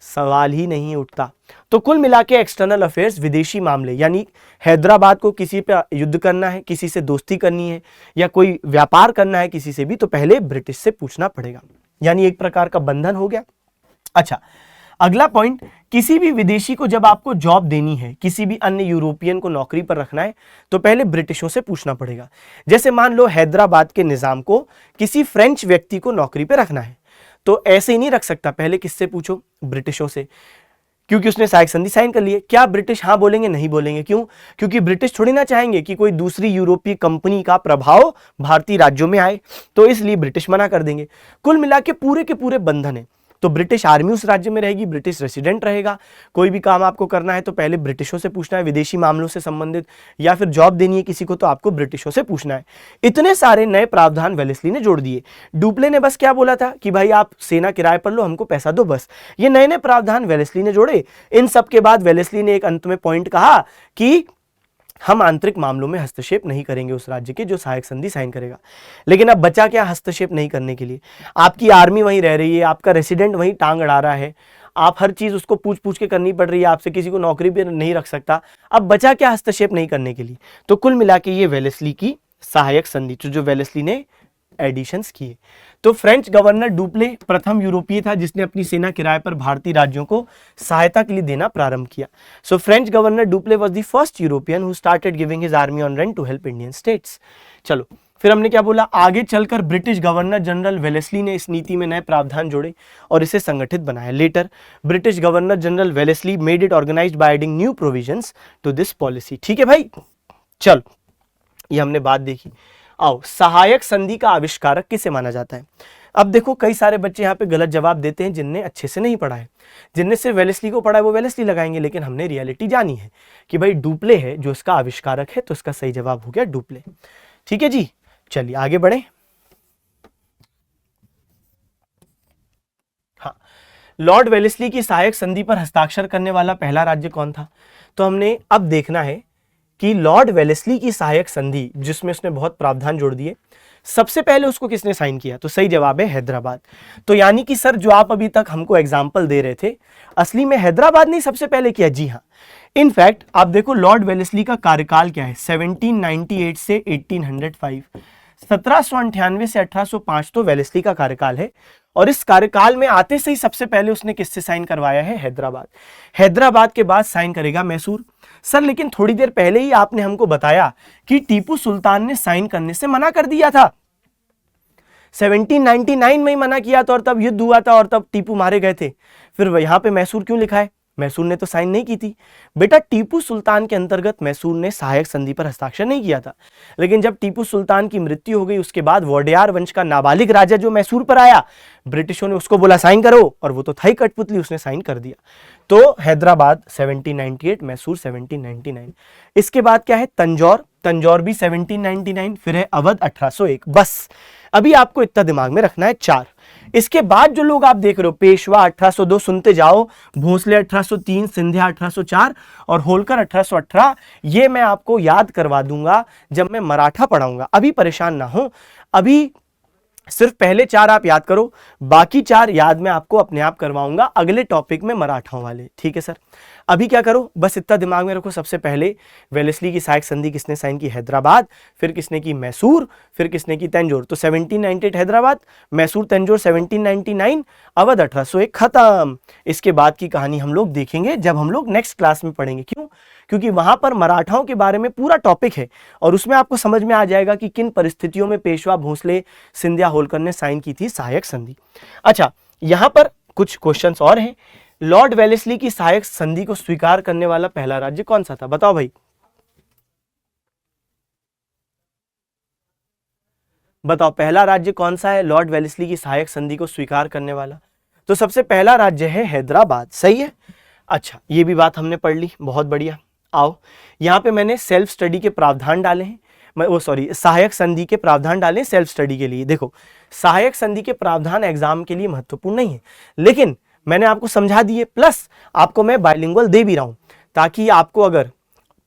S1: सवाल ही नहीं उठता। तो कुल मिला के एक्सटर्नल अफेयर्स विदेशी मामले, यानी हैदराबाद को किसी पे युद्ध करना है, किसी से दोस्ती करनी है या कोई व्यापार करना है किसी से भी, तो पहले ब्रिटिश से पूछना पड़ेगा। यानी एक प्रकार का बंधन हो गया। अच्छा, अगला पॉइंट, किसी भी विदेशी को जब आपको जॉब देनी है, किसी भी अन्य यूरोपियन को नौकरी पर रखना है, तो पहले ब्रिटिशों से पूछना पड़ेगा। जैसे मान लो हैदराबाद के निजाम को किसी फ्रेंच व्यक्ति को नौकरी पर रखना है, तो ऐसे ही नहीं रख सकता, पहले किससे पूछो? ब्रिटिशों से। क्योंकि उसने सहायक संधि साइन कर ली है। क्या ब्रिटिश हाँ बोलेंगे? नहीं बोलेंगे। क्यों? क्योंकि ब्रिटिश थोड़ी ना चाहेंगे कि कोई दूसरी यूरोपीय कंपनी का प्रभाव भारतीय राज्यों में आए, तो इसलिए ब्रिटिश मना कर देंगे। कुल मिला के पूरे बंधन है। तो ब्रिटिश आर्मी उस राज्य में रहेगी, ब्रिटिश रेसिडेंट रहेगा। कोई भी काम आपको करना है तो पहले ब्रिटिशों से पूछना है, विदेशी मामलों से संबंधित, या फिर जॉब देनी है किसी को तो आपको ब्रिटिशों से पूछना है। इतने सारे नए प्रावधान वेलेस्ली ने जोड़ दिए। डुप्ले ने बस क्या बोला था कि भाई आप सेना किराए पर लो, हमको पैसा दो, बस। ये नए नए प्रावधान वेलेस्ली ने जोड़े। इन सब के बाद वेलेस्ली ने एक अंत में पॉइंट कहा कि हम आंतरिक मामलों में हस्तक्षेप नहीं करेंगे उस राज्य के जो सहायक संधि साइन करेगा। लेकिन अब बचा क्या हस्तक्षेप नहीं करने के लिए? आपकी आर्मी वहीं रह रही है, आपका रेसिडेंट वहीं टांग अड़ा रहा है, आप हर चीज उसको पूछ के करनी पड़ रही है, आपसे किसी को नौकरी भी नहीं रख सकता। अब बचा क्या हस्तक्षेप नहीं करने के लिए? तो कुल मिला के ये वेलेस्ली की सहायक संधि जो वेलेस्ली ने एडिशंस किए। तो फ्रेंच गवर्नर डुप्ले प्रथम यूरोपीय था जिसने अपनी सेना किराए पर भारतीय राज्यों को सहायता के लिए देना प्रारंभ किया। So French governor Dupleix was the first European who started giving his army on rent to help Indian states. चलो फिर हमने क्या बोला, आगे चलकर ब्रिटिश गवर्नर जनरल वेलेस्ली ने इस नीति में नए प्रावधान जोड़े और इसे संगठित बनाया। Later British governor general Wellesley made it organised by adding new provisions to this policy. ठीक है भाई, चलो ये हमने बात देखी। आओ, सहायक संधि का आविष्कारक किसे माना जाता है? अब देखो कई सारे बच्चे यहाँ पे गलत जवाब देते हैं जिनने अच्छे से नहीं पढ़ा है। जिनने सिर्फ वेलेस्ली को पढ़ा है वो वेलेस्ली लगाएंगे, लेकिन हमने रियलिटी जानी है कि भाई डुप्ले है जो इसका आविष्कारक है, तो इसका सही जवाब हो गया डुप्ले। ठीक है जी, चलिए आगे बढ़े। हाँ, लॉर्ड वेलेस्ली की सहायक संधि पर हस्ताक्षर करने वाला पहला राज्य कौन था? तो हमने अब देखना है कि लॉर्ड वेलेस्ली की सहायक संधि जिसमें उसने बहुत प्रावधान जोड़ दिए, सबसे पहले उसको किसने साइन किया? तो सही जवाब है हैदराबाद। तो यानी कि सर जो आप अभी तक हमको एग्जाम्पल दे रहे थे, असली में हैदराबाद ने सबसे पहले किया। जी हाँ, इनफैक्ट आप देखो लॉर्ड वेलेस्ली का कार्यकाल क्या है, 1798 से 1805, 1798 से 1805 तो वेलेस्ली का कार्यकाल है। और इस कार्यकाल में आते से ही सबसे पहले उसने किससे साइन करवाया है? हैदराबाद। हैदराबाद के बाद साइन करेगा मैसूर। सर लेकिन थोड़ी देर पहले ही आपने हमको बताया कि टीपू सुल्तान ने साइन करने से मना कर दिया था, 1799 में ही मना किया था और तब युद्ध हुआ था और तब टीपू मारे गए थे। फिर यहां पे मैसूर क्यों लिखा है? मैसूर ने तो साइन नहीं की थी। बेटा टीपू सुल्तान के अंतर्गत मैसूर ने सहायक संधि पर हस्ताक्षर नहीं किया था, लेकिन जब टीपू सुल्तान की मृत्यु हो गई उसके बाद वोडेयार वंश का नाबालिग राजा जो मैसूर पर आया, ब्रिटिशों ने उसको बोला साइन करो, और वो तो था ही कठपुतली, उसने साइन कर दिया। तो हैदराबाद 1798, मैसूर 1799। इसके बाद क्या है? तंजौर, तंजौर भी 1799। फिर है अवध 1801। बस अभी आपको इतना दिमाग में रखना है, 4। इसके बाद जो लोग आप देख रहे हो, पेशवा 1802, सुनते जाओ, भोसले 1803, सिंधिया 1804 और होलकर 1818, ये मैं आपको याद करवा दूंगा जब मैं मराठा पढ़ाऊंगा। अभी परेशान ना हो, अभी सिर्फ पहले 4 आप याद करो, बाकी 4 याद मैं आपको अपने आप करवाऊंगा अगले टॉपिक में मराठाओं वाले। ठीक है सर, अभी क्या करो, बस इतना दिमाग में रखो। सबसे पहले वेलेस्ली की सहायक संधि किसने साइन की? हैदराबाद। फिर किसने की? मैसूर। फिर किसने की? तंजौर। तो 1798 हैदराबाद, मैसूर, तंजौर 1799, अवध 1801, खत्म। इसके बाद की कहानी हम लोग देखेंगे जब हम लोग नेक्स्ट क्लास में पढ़ेंगे। क्यों? क्योंकि वहां पर मराठाओं के बारे में पूरा टॉपिक है और उसमें आपको समझ में आ जाएगा कि किन परिस्थितियों में पेशवा भोसले सिंधिया होलकर ने साइन की थी सहायक संधि। अच्छा, यहां पर कुछ क्वेश्चंस और हैं। लॉर्ड वेलेस्ली की सहायक संधि को स्वीकार करने वाला पहला राज्य कौन सा था, बताओ भाई, बताओ पहला राज्य कौन सा है लॉर्ड वेलेस्ली की सहायक संधि को स्वीकार करने वाला? तो सबसे पहला राज्य है हैदराबाद, सही है। अच्छा, ये भी बात हमने पढ़ ली, बहुत बढ़िया। आओ, यहां पे मैंने सेल्फ स्टडी के प्रावधान डाले हैं, सहायक संधि के प्रावधान डाले सेल्फ स्टडी के लिए। देखो, सहायक संधि के प्रावधान एग्जाम के लिए महत्वपूर्ण नहीं है, लेकिन मैंने आपको समझा दिए, प्लस आपको मैं बाइलिंगुअल दे भी रहा हूं ताकि आपको अगर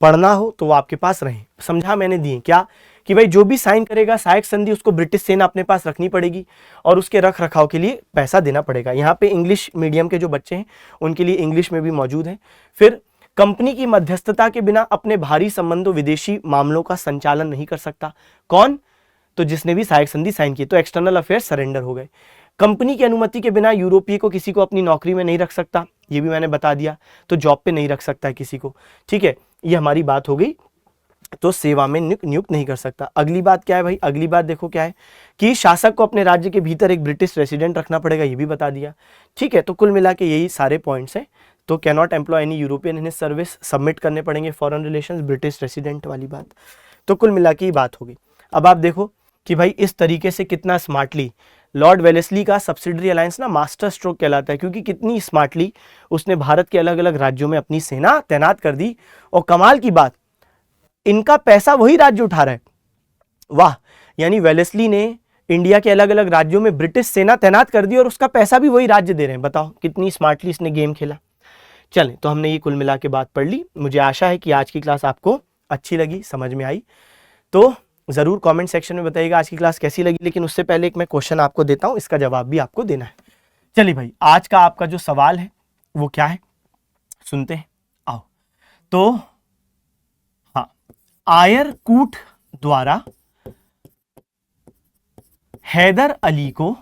S1: पढ़ना हो तो वो आपके पास रहे। समझा मैंने दिए क्या कि भाई जो भी साइन करेगा सहायक संधि उसको ब्रिटिश सेना अपने पास रखनी पड़ेगी और उसके रख रखाव के लिए पैसा देना पड़ेगा। यहाँ पे इंग्लिश मीडियम के जो बच्चे हैं उनके लिए इंग्लिश में भी मौजूद है। फिर कंपनी की मध्यस्थता के बिना अपने भारी संबंधों विदेशी मामलों का संचालन नहीं कर सकता। कौन? तो जिसने भी सहायक संधि साइन की। तो एक्सटर्नल अफेयर्स सरेंडर हो गए। कंपनी की अनुमति के बिना यूरोपीय को किसी को अपनी नौकरी में नहीं रख सकता, ये भी मैंने बता दिया। तो जॉब पे नहीं रख सकता है किसी को, ठीक है, ये हमारी बात हो गई। तो सेवा में नियुक्त नहीं कर सकता। अगली बात क्या है भाई, अगली बात देखो क्या है कि शासक को अपने राज्य के भीतर एक ब्रिटिश रेसिडेंट रखना पड़ेगा, ये भी बता दिया, ठीक है। तो कुल मिला के यही सारे पॉइंट्स हैं। तो can not employ any European in service, submit करने पड़ेंगे फॉरेन रिलेशंस, ब्रिटिश रेसिडेंट वाली बात। तो कुल मिला के ये बात होगी। अब आप देखो कि भाई इस तरीके से कितना स्मार्टली लॉर्ड वेलेस्ली का सब्सिडरी अलायंस ना मास्टर स्ट्रोक कहलाता है, क्योंकि कितनी स्मार्टली उसने भारत के अलग अलग राज्यों में अपनी सेना तैनात कर दी। और कमाल की बात, इनका पैसा वही राज्य उठा रहा है, वाह। यानी वेलेस्ली ने इंडिया के अलग अलग राज्यों में ब्रिटिश सेना तैनात कर दी और उसका पैसा भी वही राज्य दे रहे हैं। बताओ कितनी स्मार्टली इसने गेम खेला। चलें, तो हमने ये कुल मिला के बात पढ़ ली। मुझे आशा है कि आज की क्लास आपको अच्छी लगी, समझ में आई। तो जरूर कमेंट सेक्शन में बताइएगा आज की क्लास कैसी लगी। लेकिन उससे पहले एक मैं क्वेश्चन आपको देता हूं, इसका जवाब भी आपको देना है। चलिए भाई, आज का आपका जो सवाल है वो क्या है, सुनते हैं। आओ, तो हाँ, आयरकूट द्वारा हैदर अली को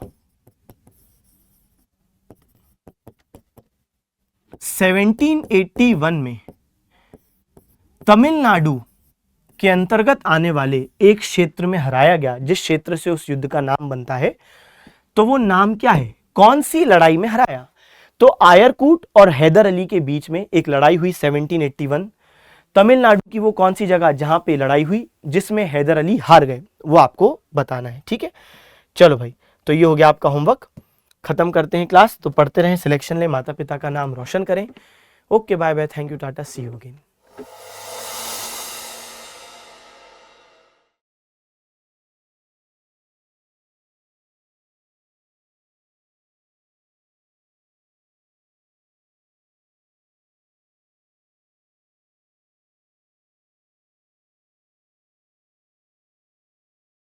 S1: 1781 में तमिलनाडु के अंतर्गत आने वाले एक क्षेत्र में हराया गया, जिस क्षेत्र से उस युद्ध का नाम बनता है। तो वो नाम क्या है, कौन सी लड़ाई में हराया? तो आयरकूट और हैदर अली के बीच में एक लड़ाई हुई 1781। तमिलनाडु की वो कौन सी जगह जहां पे लड़ाई हुई जिसमें हैदर अली हार गए, वो आपको बताना है, ठीक है। चलो भाई, तो ये हो गया आपका होमवर्क। खत्म करते हैं क्लास। तो पढ़ते रहें, सिलेक्शन लें, माता पिता का नाम रोशन करें। Okay, bye bye, thank you, tata, see you again.